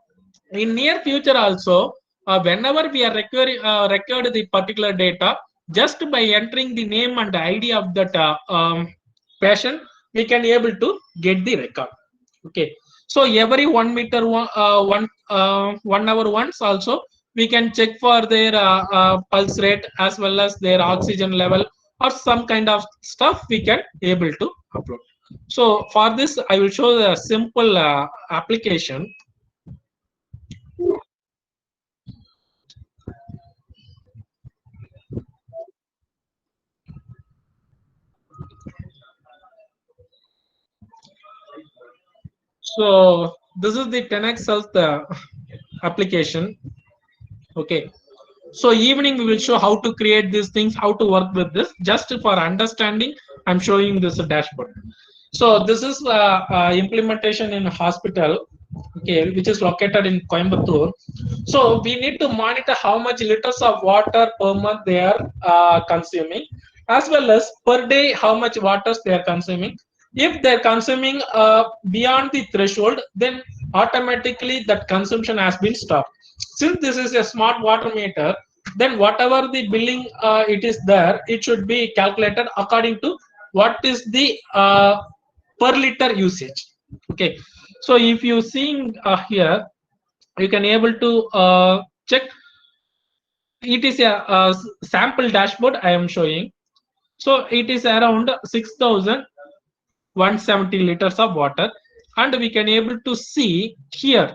in near future also, whenever we are record the particular data, just by entering the name and the ID of that patient, we can able to get the record. Okay, so every 1 meter 1 hour once also we can check for their pulse rate as well as their oxygen level or some kind of stuff we can able to upload. So for this I will show the simple application. So this is the 10x Health application. Okay, so evening we will show how to create these things, how to work with this. Just for understanding, I'm showing this dashboard. So this is implementation in hospital, okay, which is located in Coimbatore. So we need to monitor how much liters of water per month they are consuming, as well as per day how much waters they are consuming. If they're consuming beyond the threshold, then automatically that consumption has been stopped. Since this is a smart water meter, then whatever the billing it is there, it should be calculated according to what is the per liter usage. Okay, so if you seeing here, you can able to check. It is a sample dashboard I am showing. So it is around 6,170 liters of water, and we can able to see here.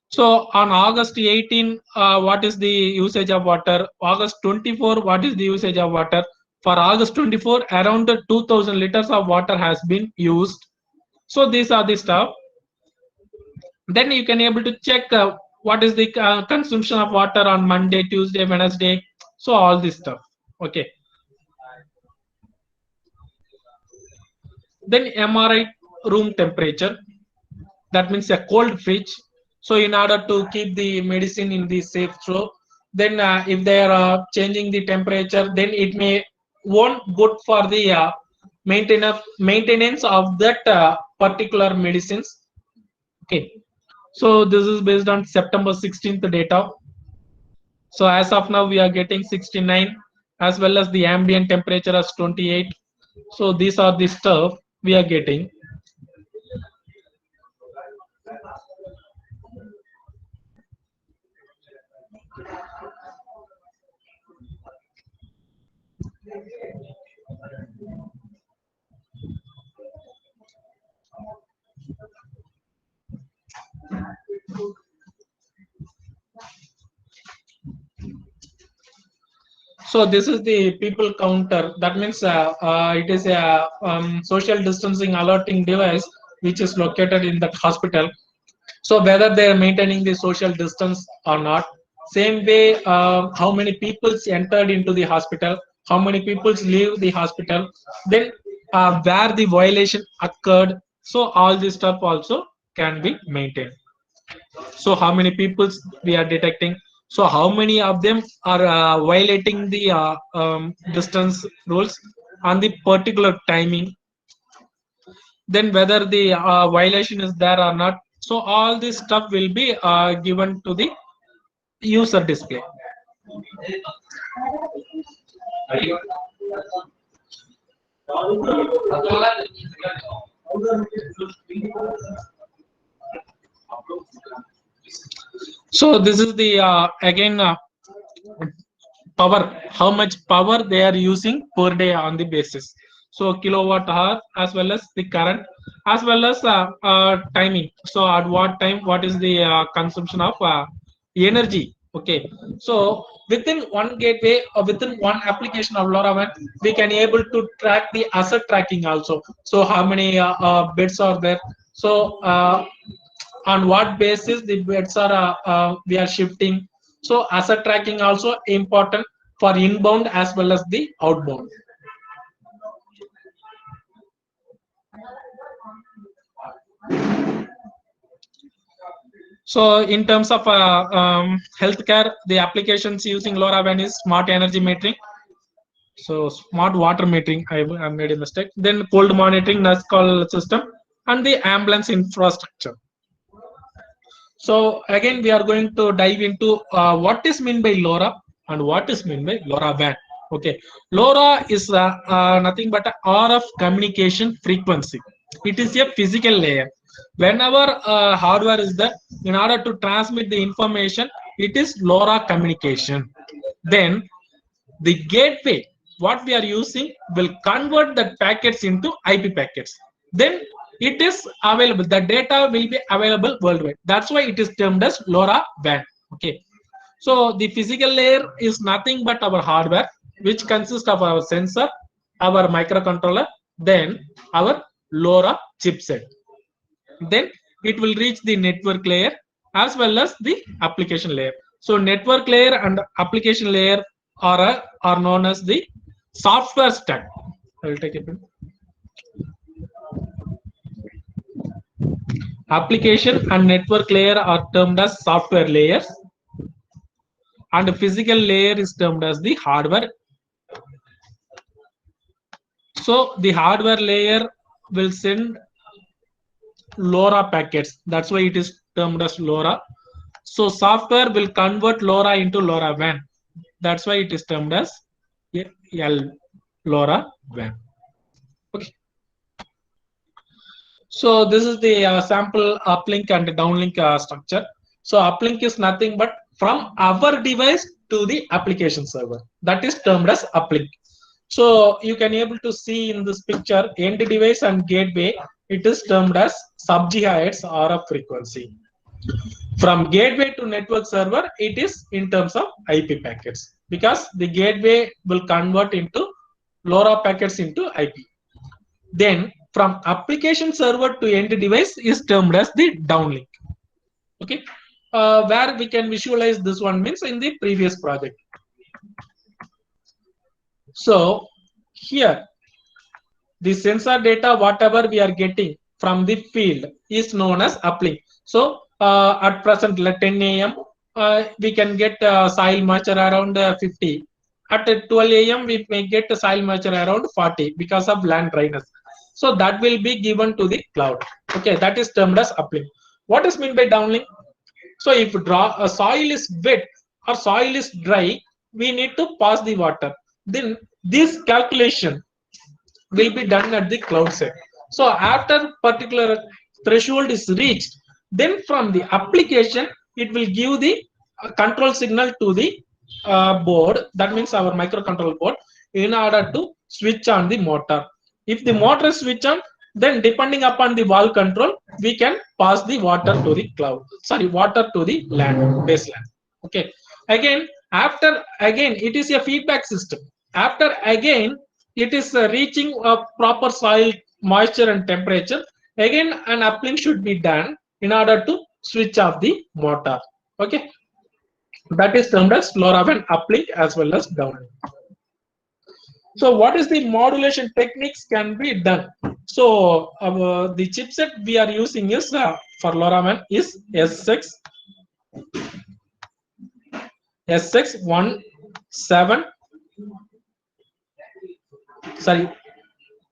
So on August 18, what is the usage of water? August 24, what is the usage of water? For August 24, around 2,000 liters of water has been used. So these are the stuff. Then you can able to check what is the consumption of water on Monday, Tuesday, Wednesday. So all this stuff. Okay. Then MRI room temperature. That means a cold fridge. So in order to keep the medicine in the safe flow, then if they are changing the temperature, then it may won't good for the maintenance of that particular medicines. Okay. So this is based on September 16th data. So as of now, we are getting 69, as well as the ambient temperature as 28. So these are the stuff we are getting. So this is the people counter. That means it is a social distancing alerting device which is located in that hospital. So whether they are maintaining the social distance or not. Same way, how many people entered into the hospital, how many people leave the hospital, then where the violation occurred. So all this stuff also can be maintained. So how many people we are detecting, so how many of them are violating the distance rules on the particular timing, then whether the violation is there or not. So all this stuff will be given to the user display. So this is the again power, how much power they are using per day on the basis. So kilowatt hour, as well as the current, as well as timing. So at what time, what is the consumption of energy. Okay, so within one gateway or within one application of LoRaWAN, we can able to track the asset tracking also. So how many bits are there, so on what basis the beds are we are shifting. So asset tracking also important for inbound as well as the outbound. So in terms of healthcare, the applications using LoRaWAN is smart energy metering. So smart water metering, I made a mistake. Then cold monitoring, nurse call system, and the ambulance infrastructure. So again, we are going to dive into what is meant by LoRa and what is meant by LoRaWAN. Okay, LoRa is nothing but a RF communication frequency. It is a physical layer. Whenever hardware is there, in order to transmit the information, it is LoRa communication. Then the gateway, what we are using, will convert the packets into IP packets. Then it is available, the data will be available worldwide. That's why it is termed as LoRaWAN. Okay, so the physical layer is nothing but our hardware, which consists of our sensor, our microcontroller, then our LoRa chipset. Then it will reach the network layer as well as the application layer. So network layer and application layer are known as the software stack. I will take it. Application and network layer are termed as software layers, and the physical layer is termed as the hardware. So the hardware layer will send LoRa packets. That's why it is termed as LoRa. So software will convert LoRa into LoRaWAN. That's why it is termed as LoRaWAN. Okay. So this is the sample uplink and downlink structure. So uplink is nothing but from our device to the application server. That is termed as uplink. So you can able to see in this picture end device and gateway. It is termed as sub-gigahertz RF frequency. From gateway to network server, it is in terms of IP packets, because the gateway will convert into LoRa packets into IP. Then from application server to end device is termed as the downlink. Okay, where we can visualize this one means in the previous project. So here the sensor data, whatever we are getting from the field, is known as uplink. So at present, at 10 a.m., we can get soil moisture around 50. At 12 a.m., we may get soil moisture around 40 because of land dryness. So that will be given to the cloud. Okay, that is termed as uplink. What is meant by downlink? So if soil is wet or soil is dry, we need to pass the water. Then this calculation will be done at the cloud side. So after particular threshold is reached, then from the application, it will give the control signal to the board. That means our microcontroller board, in order to switch on the motor. If the motor is switch on, then depending upon the valve control, we can pass the water to the cloud. Sorry, water to the land, baseline. Okay. Again, it is a feedback system. After again, it is reaching a proper soil moisture and temperature. Again, an uplink should be done in order to switch off the motor. Okay, that is termed as LoRaWAN uplink as well as downlink. So what is the modulation techniques can be done? So the chipset we are using is for LoRaWAN is SX17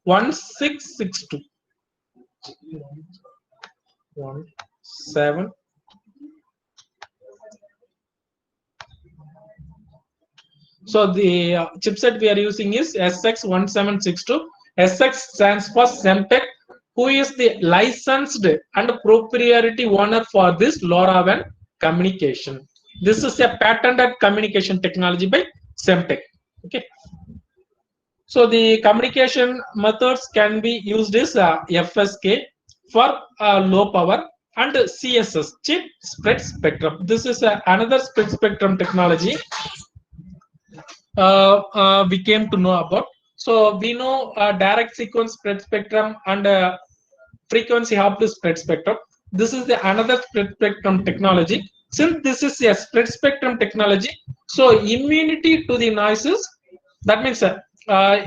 1662. 17. So the chipset we are using is SX1762. SX stands for Semtech, who is the licensed and proprietary owner for this LoRaWAN communication. This is a patented communication technology by Semtech. Okay. So the communication methods can be used as FSK for low power and CSS, chip spread spectrum. This is another spread spectrum technology we came to know about. So we know direct sequence spread spectrum and frequency hopped spread spectrum. This is another spread spectrum technology. Since this is a spread spectrum technology, so immunity to the noises, that means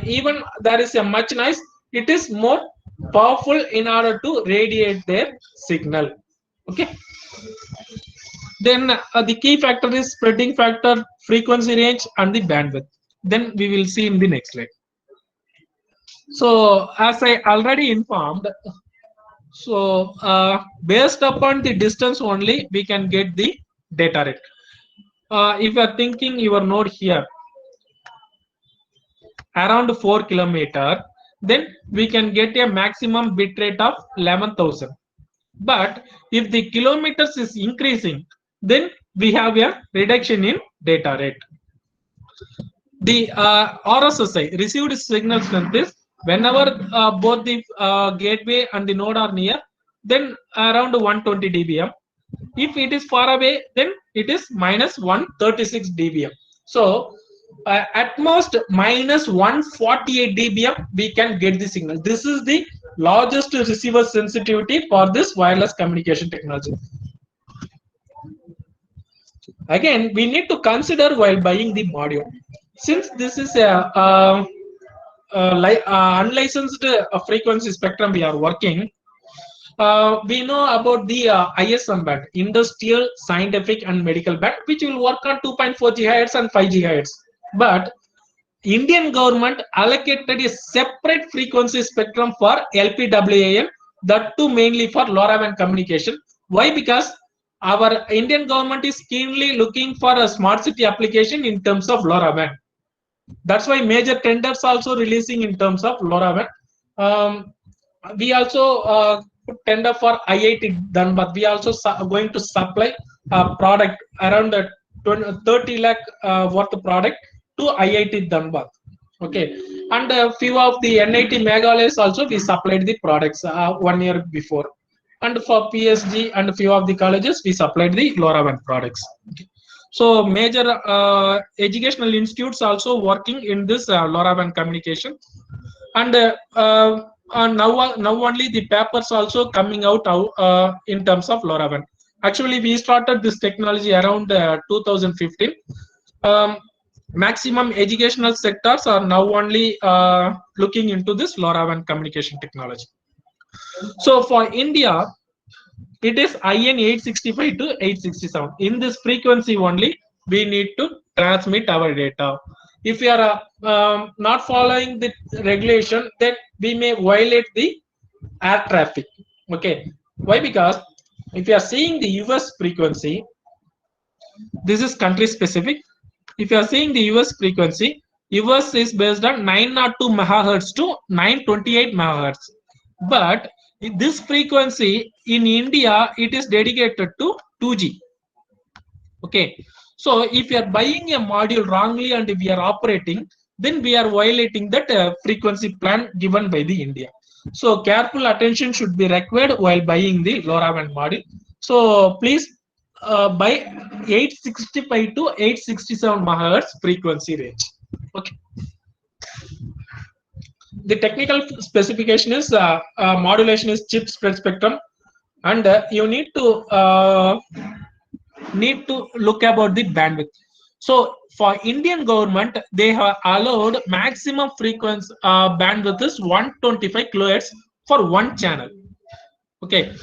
even there is a much noise, it is more powerful in order to radiate their signal. Okay. Then the key factor is spreading factor, frequency range, and the bandwidth. Then we will see in the next slide. So as I already informed, so based upon the distance only, we can get the data rate. If you are thinking your node here around 4 kilometer, then we can get a maximum bit rate of 11,000. But if the kilometers is increasing, then we have a reduction in data rate. The RSSI, received signal strength, is whenever both the gateway and the node are near, then around 120 dBm. If it is far away, then it is minus 136 dBm. So at most minus 148 dBm we can get the signal. This is the largest receiver sensitivity for this wireless communication technology. Again, we need to consider while buying the module, since this is a unlicensed frequency spectrum we are working, we know about the ISM band, Industrial, Scientific and Medical band, which will work on 2.4 GHz and 5 GHz. But Indian government allocated a separate frequency spectrum for LPWAN, that too mainly for LoRaWAN communication. Why? Because our Indian government is keenly looking for a smart city application in terms of LoRaWAN. That's why major tenders also releasing in terms of LoRaWAN. We also put tender for IIT Dhanbad. We also going to supply a product around 30 lakh worth of product to IIT Dhanbad. Okay, and a few of the NIT Meghalaya's also we supplied the products 1 year before. And for PSG and a few of the colleges, we supplied the LoRaWAN products. Okay. So major educational institutes also working in this LoRaWAN communication. And now only the papers also coming out in terms of LoRaWAN. Actually, we started this technology around 2015. Maximum educational sectors are now only looking into this LoRaWAN communication technology. So for India, it is IN 865 to 867. In this frequency only, we need to transmit our data. If we are not following the regulation, then we may violate the air traffic. Okay. Why? Because if you are seeing the US frequency, this is country specific. If you are seeing the US frequency, US is based on 902 megahertz to 928 megahertz. But this frequency in India, it is dedicated to 2G. Okay. So if you are buying a module wrongly and we are operating, then we are violating that frequency plan given by the India. So careful attention should be required while buying the LoRaWAN module. So please buy 865 to 867 megahertz frequency range. Okay. The technical specification is modulation is chip spread spectrum, and you need to look about the bandwidth. So for Indian government, they have allowed maximum frequency bandwidth is 125 kilohertz for one channel. Okay.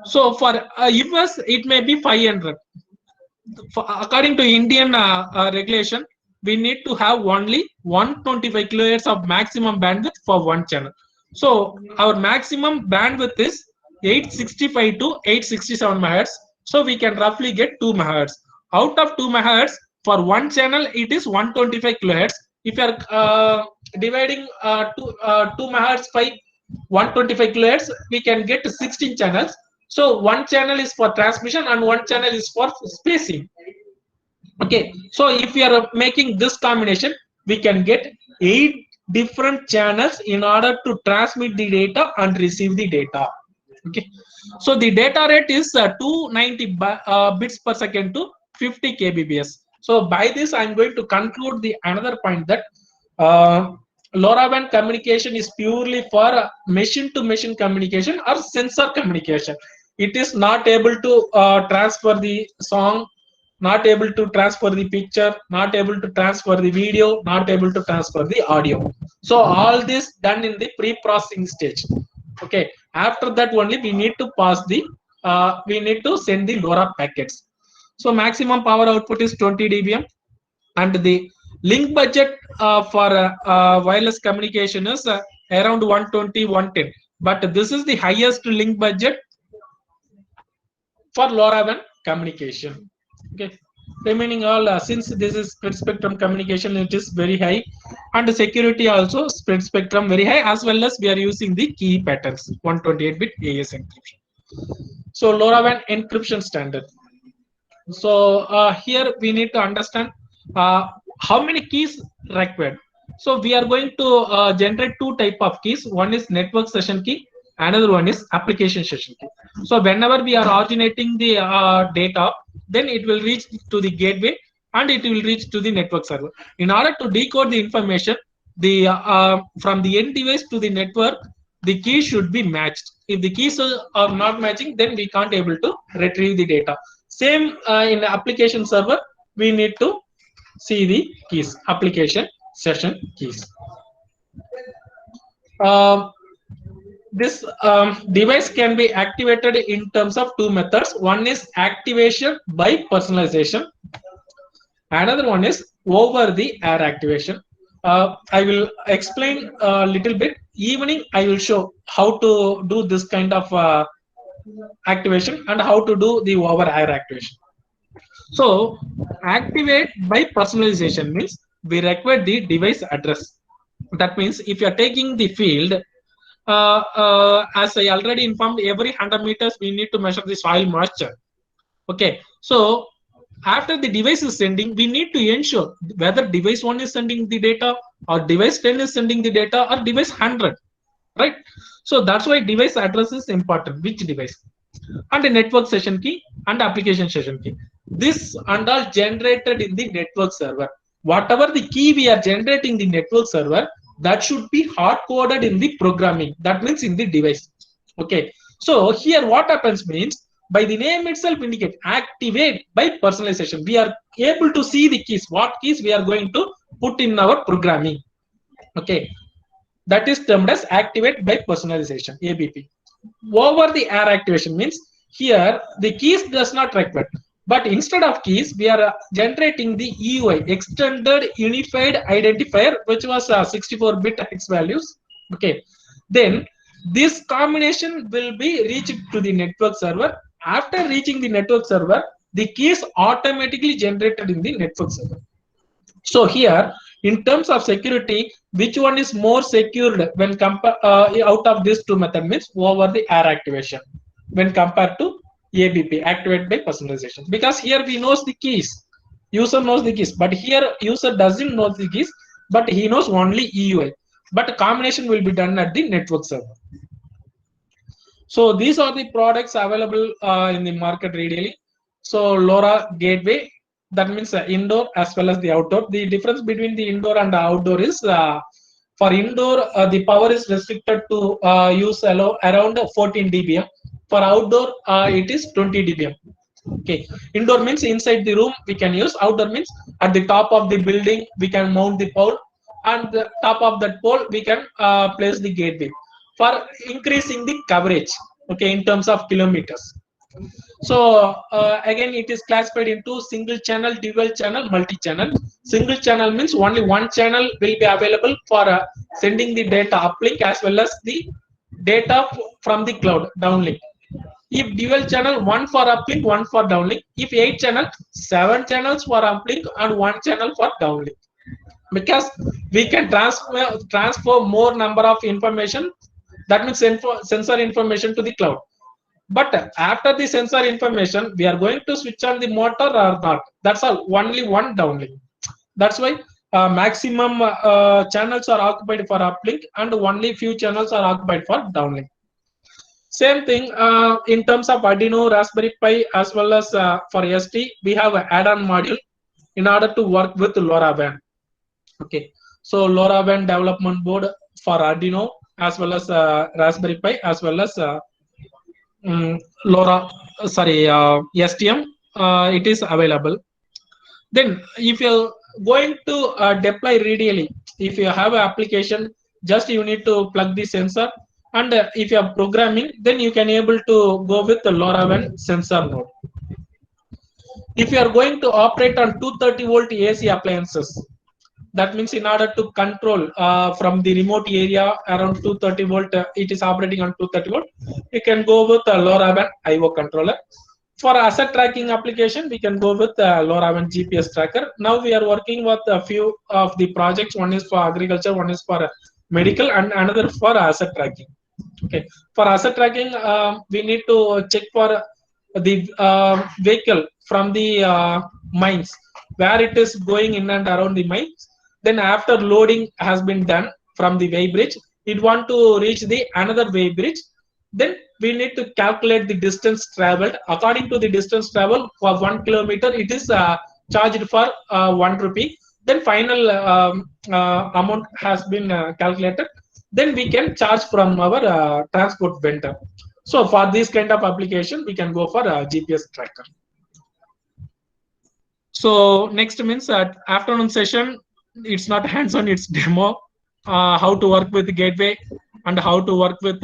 So for US, it may be 500. According to Indian regulation, we need to have only 125 kilohertz of maximum bandwidth for one channel. So our maximum bandwidth is 865 to 867 megahertz. So we can roughly get 2 megahertz. Out of 2 megahertz, for one channel, it is 125 kilohertz. If you are dividing 2 megahertz by 125 kilohertz, we can get 16 channels. So one channel is for transmission and one channel is for spacing. Okay, so if we are making this combination, we can get 8 different channels in order to transmit the data and receive the data. Okay, so the data rate is 290 bits per second to 50 kbps. So by this, I'm going to conclude the another point that LoRaWAN communication is purely for machine-to-machine communication or sensor communication. It is not able to transfer the song, not able to transfer the picture, not able to transfer the video, not able to transfer the audio. So all this done in the pre-processing stage. Okay, after that only we need to pass the we need to send the LoRa packets. So maximum power output is 20 dBm, and the link budget for wireless communication is around 120, 110. But this is the highest link budget for LoRaWAN communication. Okay, remaining all since this is spread spectrum communication, it is very high, and the security also spread spectrum very high, as well as we are using the key patterns 128-bit AES encryption. So LoRaWAN encryption standard. So here we need to understand how many keys required. So we are going to generate 2 type of keys. One is network session key, another one is application session key. So whenever we are originating the data, then it will reach to the gateway and it will reach to the network server. In order to decode the information, the from the end device to the network, the keys should be matched. If the keys are not matching, then we can't able to retrieve the data. Same in the application server, we need to see the keys, application session keys. this device can be activated in terms of two methods. One is activation by personalization. Another one is over the air activation. I will explain a little bit. Evening, I will show how to do this kind of activation and how to do the over air activation. So, activate by personalization means we require the device address. That means if you are taking the field, as I already informed, every 100 meters we need to measure the soil moisture. Okay, so after the device is sending, we need to ensure whether device 1 is sending the data or device 10 is sending the data or device 100, right? So that's why device address is important, which device, and the network session key and application session key. This and all generated in the network server. Whatever the key we are generating the network server, that should be hard coded in the programming. That means in the device. Okay. So here what happens means by the name itself indicate activate by personalization. We are able to see the keys, what keys we are going to put in our programming. Okay. That is termed as activate by personalization, ABP. Over the air activation means here the keys does not require, but instead of keys we are generating the EUI, extended unified identifier, which was 64-bit hex values. Okay, then this combination will be reached to the network server. After reaching the network server, the keys automatically generated in the network server. So here, in terms of security, which one is more secured when out of these two methods means over the air activation when compared to ABP, activate by personalization. Because here we knows the keys, user knows the keys, but here user doesn't know the keys, but he knows only EUI. But combination will be done at the network server. So these are the products available in the market readily. So LoRa gateway, that means indoor as well as the outdoor. The difference between the indoor and the outdoor is for indoor, the power is restricted to use around 14 dBm. For outdoor, it is 20 dBm. Okay, indoor means inside the room we can use. Outdoor means at the top of the building we can mount the pole, and the top of that pole we can place the gateway for increasing the coverage. Okay, in terms of kilometers. So again, it is classified into single channel, dual channel, multi-channel. Single channel means only one channel will be available for sending the data uplink as well as the data from the cloud downlink. If dual channel, one for uplink, one for downlink. If 8 channel, 7 channels for uplink and 1 channel for downlink. Because we can transfer more number of information, that means sensor information to the cloud. But after the sensor information, we are going to switch on the motor or not. That's all, only one downlink. That's why maximum channels are occupied for uplink and only few channels are occupied for downlink. Same thing in terms of Arduino, Raspberry Pi, as well as for ST, we have an add-on module in order to work with LoRaWAN. Okay, so LoRaWAN development board for Arduino as well as Raspberry Pi as well as STM, it is available. Then if you're going to deploy readily, if you have an application, just you need to plug the sensor, and if you are programming, then you can able to go with the LoRaWAN sensor node. If you are going to operate on 230 volt AC appliances, that means in order to control from the remote area around 230 volt, it is operating on 230 volt, you can go with a LoRaWAN IO controller. For asset tracking application, we can go with LoRaWAN GPS tracker. Now we are working with a few of the projects. One is for agriculture, one is for medical, and another for asset tracking. Okay, for asset tracking, we need to check for the vehicle from the mines, where it is going in and around the mines. Then after loading has been done from the weighbridge, it want to reach the another weighbridge. Then we need to calculate the distance traveled. According to the distance travel for 1 kilometer, it is charged for 1 rupee. Then final amount has been calculated. Then we can charge from our transport vendor. So for this kind of application, we can go for a GPS tracker. So next means afternoon session, it's not hands-on, it's demo. How to work with the gateway, and how to work with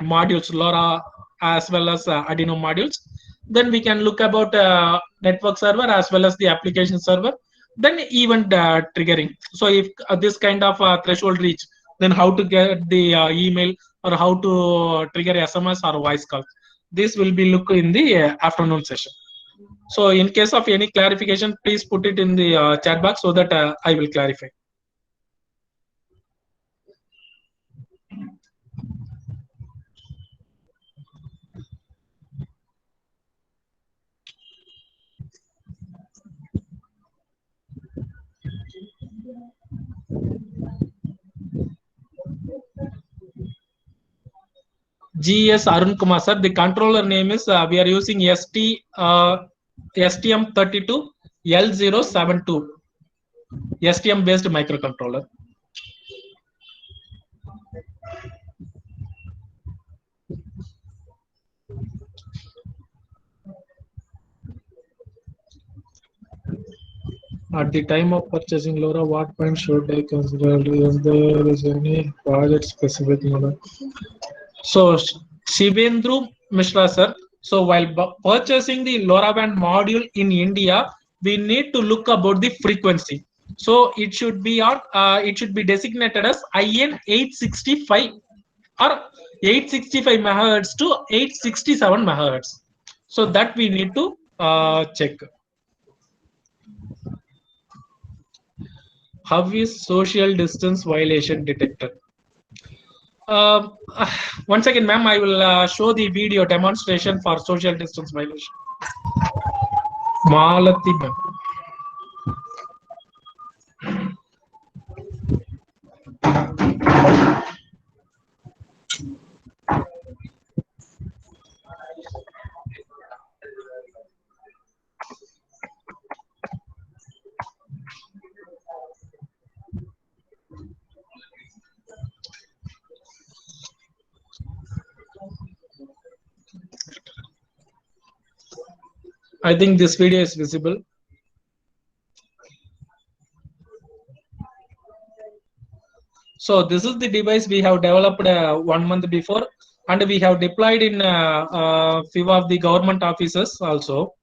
modules LoRa as well as Arduino modules. Then we can look about network server as well as the application server. Then event triggering. So if this kind of threshold reach, then how to get the email or how to trigger SMS or voice call. This will be looked in the afternoon session. So in case of any clarification, please put it in the chat box so that I will clarify. GS Arun Kumar sir, the controller name is we are using STM32 L072 STM based microcontroller. At the time of purchasing LoRa, what point should I consider if there is any project specific model? So Shivendru Mishra sir, so while purchasing the LoRaWAN module in India, we need to look about the frequency. So it should be on it should be designated as IN 865 or 865 megahertz to 867 megahertz. So that we need to check. How is social distance violation detected? Uh, Once again, ma'am, I will show the video demonstration for social distance violation. Malati, ma'am. I think this video is visible. So this is the device we have developed 1 month before, and we have deployed in few of the government offices also.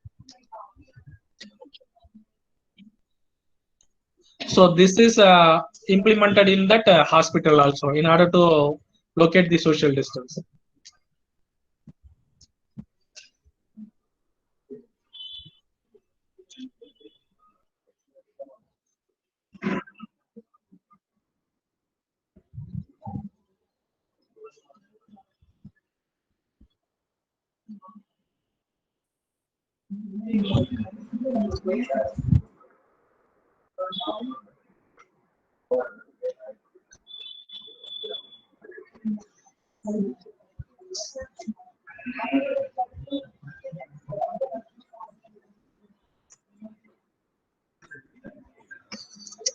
So this is implemented in that hospital also in order to locate the social distance.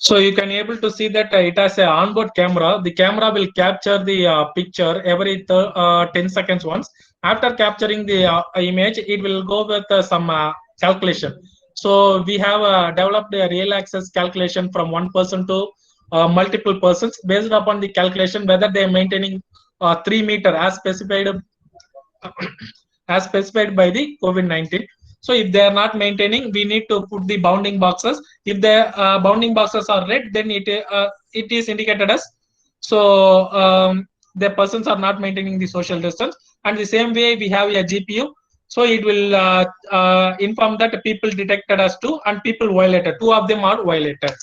So you can able to see that it has a onboard camera. The camera will capture the picture every 10 seconds once. After capturing the image, it will go with some calculation. So we have developed a real access calculation from one person to multiple persons based upon the calculation whether they are maintaining 3 meter as specified by the COVID-19. So if they are not maintaining, we need to put the bounding boxes. If the bounding boxes are red, then it is indicated as the persons are not maintaining the social distance. And the same way we have a GPU. So it will inform that people detected as 2 and people violated. 2 of them are violated.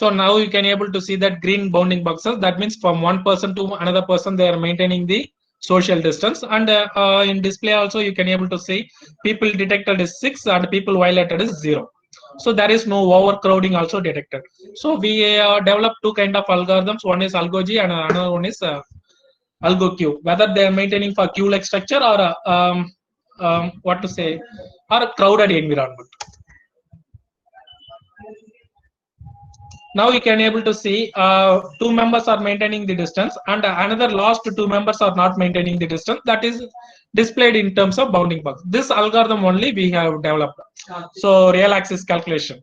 So now you can able to see that green bounding boxes. That means from one person to another person, they are maintaining the social distance. And in display also, you can able to see people detected is 6 and people violated is 0. So there is no overcrowding also detected. So we developed two kind of algorithms. One is AlgoG and another one is AlgoQ. Whether they are maintaining for queue-like structure or what to say, or a crowded environment. Now you can able to see two members are maintaining the distance and another last two members are not maintaining the distance. That is displayed in terms of bounding box. This algorithm only we have developed. So real axis calculation.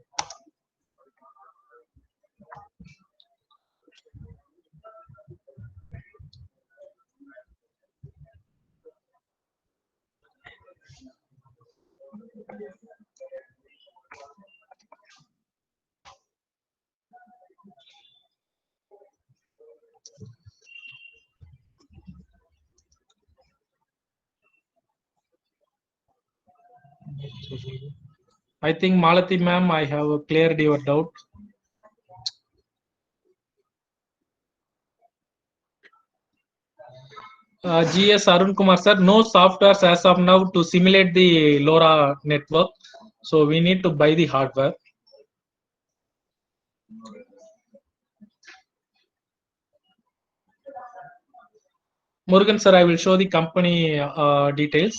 I think Malati ma'am, I have cleared your doubt. GS Arun Kumar sir, no softwares as of now to simulate the LoRa network. So we need to buy the hardware. Murugan sir, I will show the company details.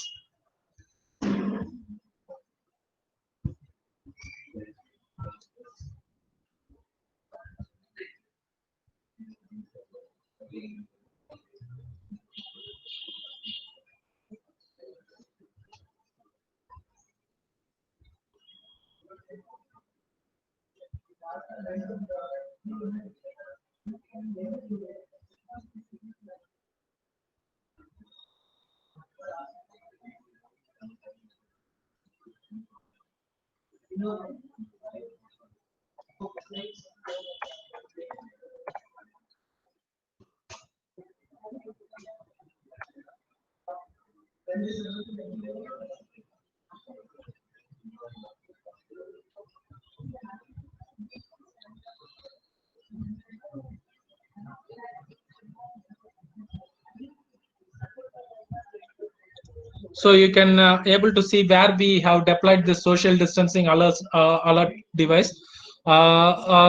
So you can able to see where we have deployed the social distancing alert device.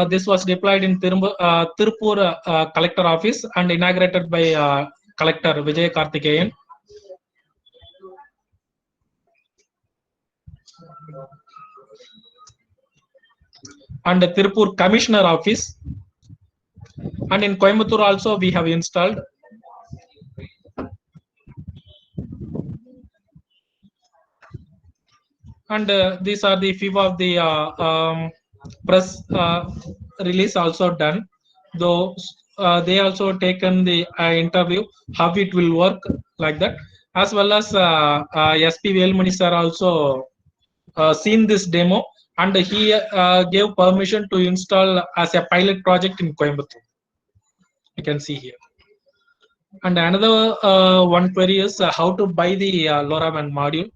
This was deployed in Tirupur collector office and inaugurated by collector Vijay Karthikeyan. And the Tirupur commissioner office. And in Coimbatore also we have installed. And these are the few of the press release also done. Though they also taken the interview how it will work like that, as well as SP Velmani sir also seen this demo and he gave permission to install as a pilot project in Coimbatore. You can see here. And another one query is how to buy the LoRaWAN module.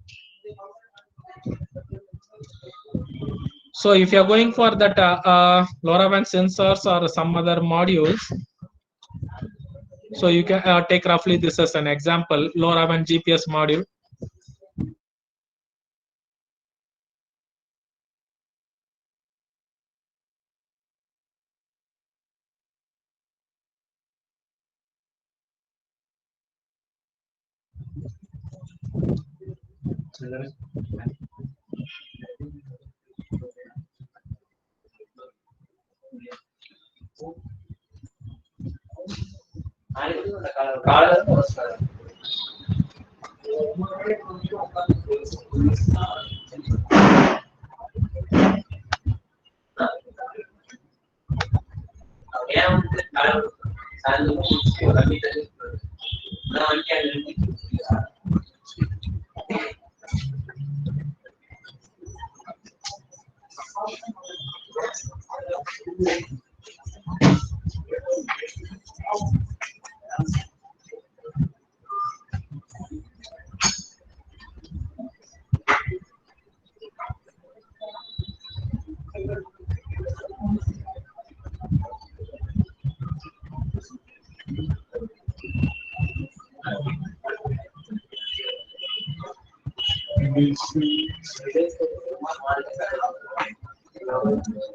So if you are going for that LoRaWAN sensors or some other modules, so you can take roughly this as an example, LoRaWAN GPS module.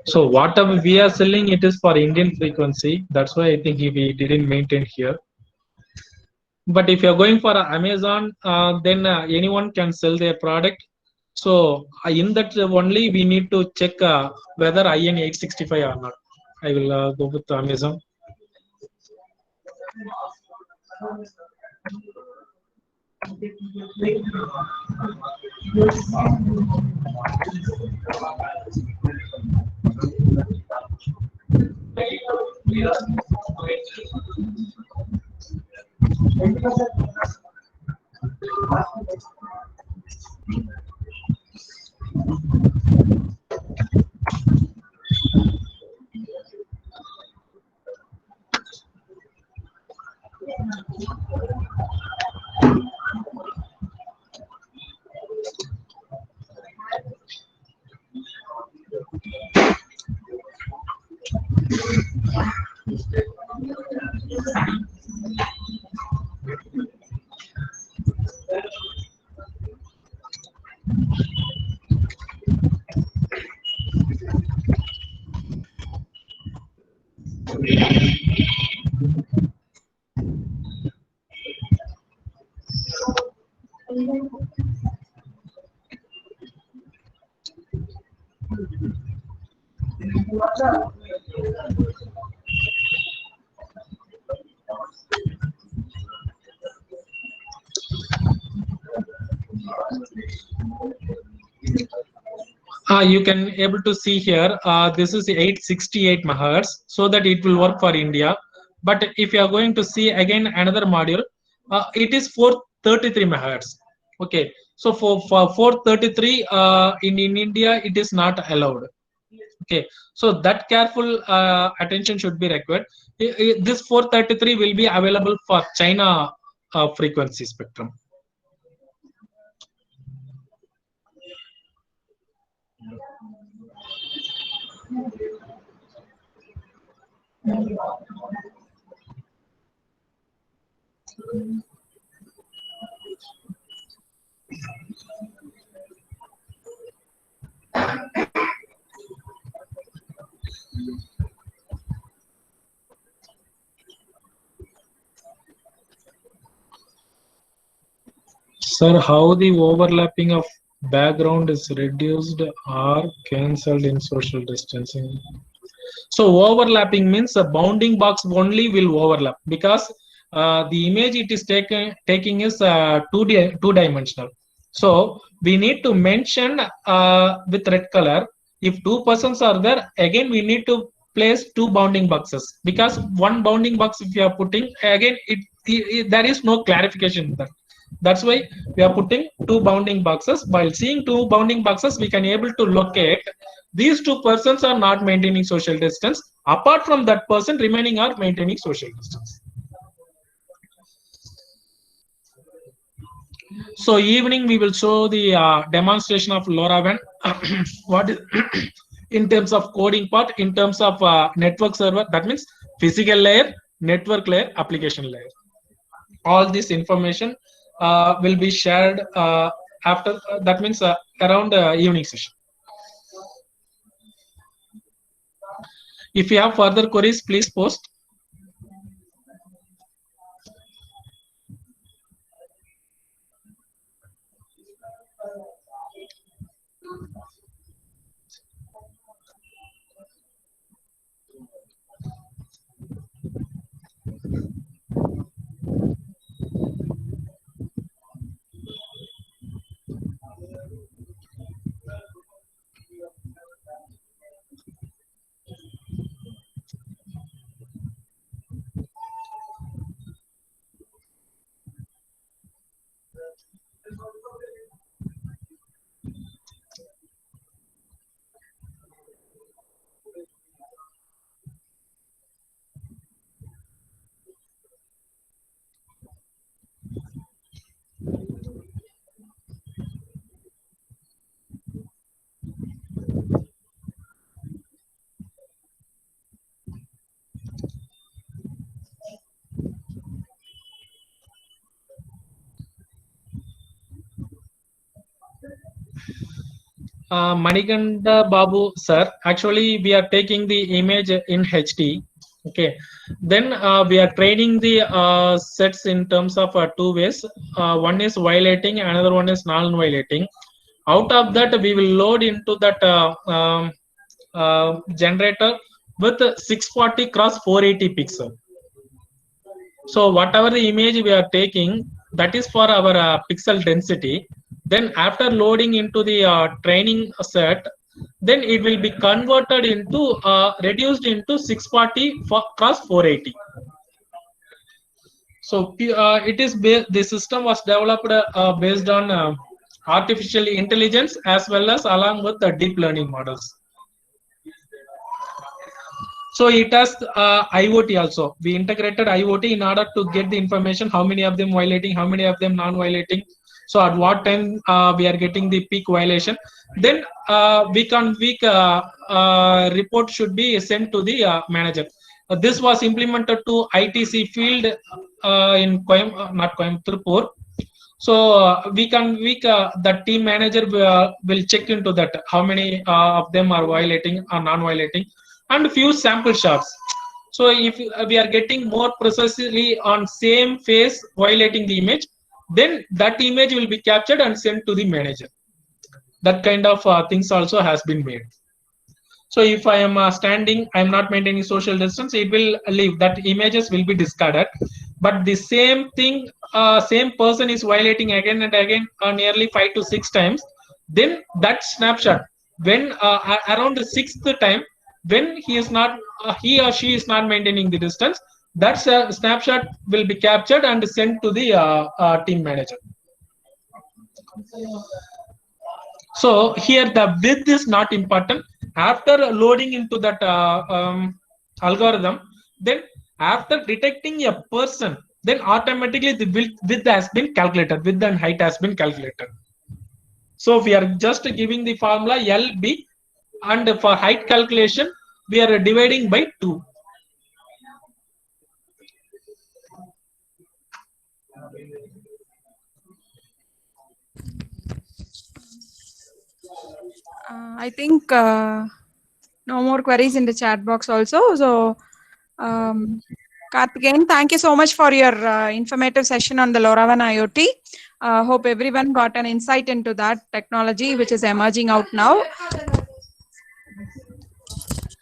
So whatever we are selling, it is for Indian frequency. That's why I think we didn't maintain here. But if you're going for Amazon, then anyone can sell their product. So in that only we need to check whether IN 865 or not. I will go with Amazon. You can able to see here, this is 868 megahertz, so that it will work for India. But if you are going to see again another module, it is 433 megahertz. Okay, so for 433 in India it is not allowed. Okay, so that careful attention should be required. This 433 will be available for China frequency spectrum. Sir, how the overlapping of background is reduced or cancelled in social distancing? So overlapping means a bounding box only will overlap, because the image it is taking is two dimensional. So we need to mention with red color, if two persons are there, again we need to place two bounding boxes, because one bounding box if you are putting, again there is no clarification there. That's why we are putting two bounding boxes. While seeing two bounding boxes, we can able to locate these two persons are not maintaining social distance. Apart from that person, remaining are maintaining social distance. So evening we will show the demonstration of LoRaWAN. What is in terms of coding part, in terms of network server, that means physical layer, network layer, application layer. All this information will be shared after, that means around evening session. If you have further queries, please post. Manikanda Babu sir, actually we are taking the image in HD. Okay, then we are training the sets in terms of two ways. One is violating, another one is non-violating. Out of that, we will load into that generator with 640 cross 480 pixel. So whatever the image we are taking, that is for our pixel density. Then after loading into the training set, then it will be converted into reduced into 640 cross 480. So it is the system was developed based on artificial intelligence as well as along with the deep learning models. So it has IoT also. We integrated IoT in order to get the information, how many of them violating, how many of them non-violating. So at what time we are getting the peak violation. Then week on week report should be sent to the manager. This was implemented to ITC field in not Coimbatore. So week on week, the team manager will check into that, how many of them are violating or non-violating, and few sample shots. So if we are getting more precisely on same face violating the image, then that image will be captured and sent to the manager. That kind of things also has been made. So if I am standing, I am not maintaining social distance, it will leave, that images will be discarded. But the same thing, same person is violating again and again nearly 5 to 6 times, then that snapshot, when around the 6th time, when he is not, he or she is not maintaining the distance, that snapshot will be captured and sent to the team manager. So here the width is not important. After loading into that algorithm, then after detecting a person, then automatically the width has been calculated, width and height has been calculated. So we are just giving the formula LB, and for height calculation, we are dividing by 2. I think no more queries in the chat box also. So, Karthikeyan, thank you so much for your informative session on the LoRaWAN IoT. Hope everyone got an insight into that technology which is emerging out now.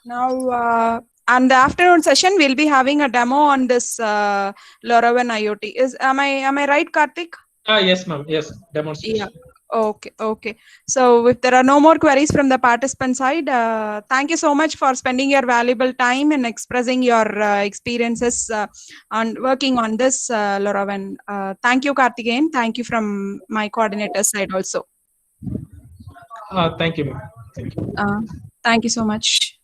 Now, and the afternoon session, we'll be having a demo on this LoRaWAN IoT. Am I right, Karthik? Yes, ma'am. Yes, demonstration. Yeah. Okay. So if there are no more queries from the participant side, thank you so much for spending your valuable time and expressing your experiences on working on this LoRaWAN. Thank you, Karthikeyan. Thank you from my coordinator side also. Thank you, ma'am. Thank you so much.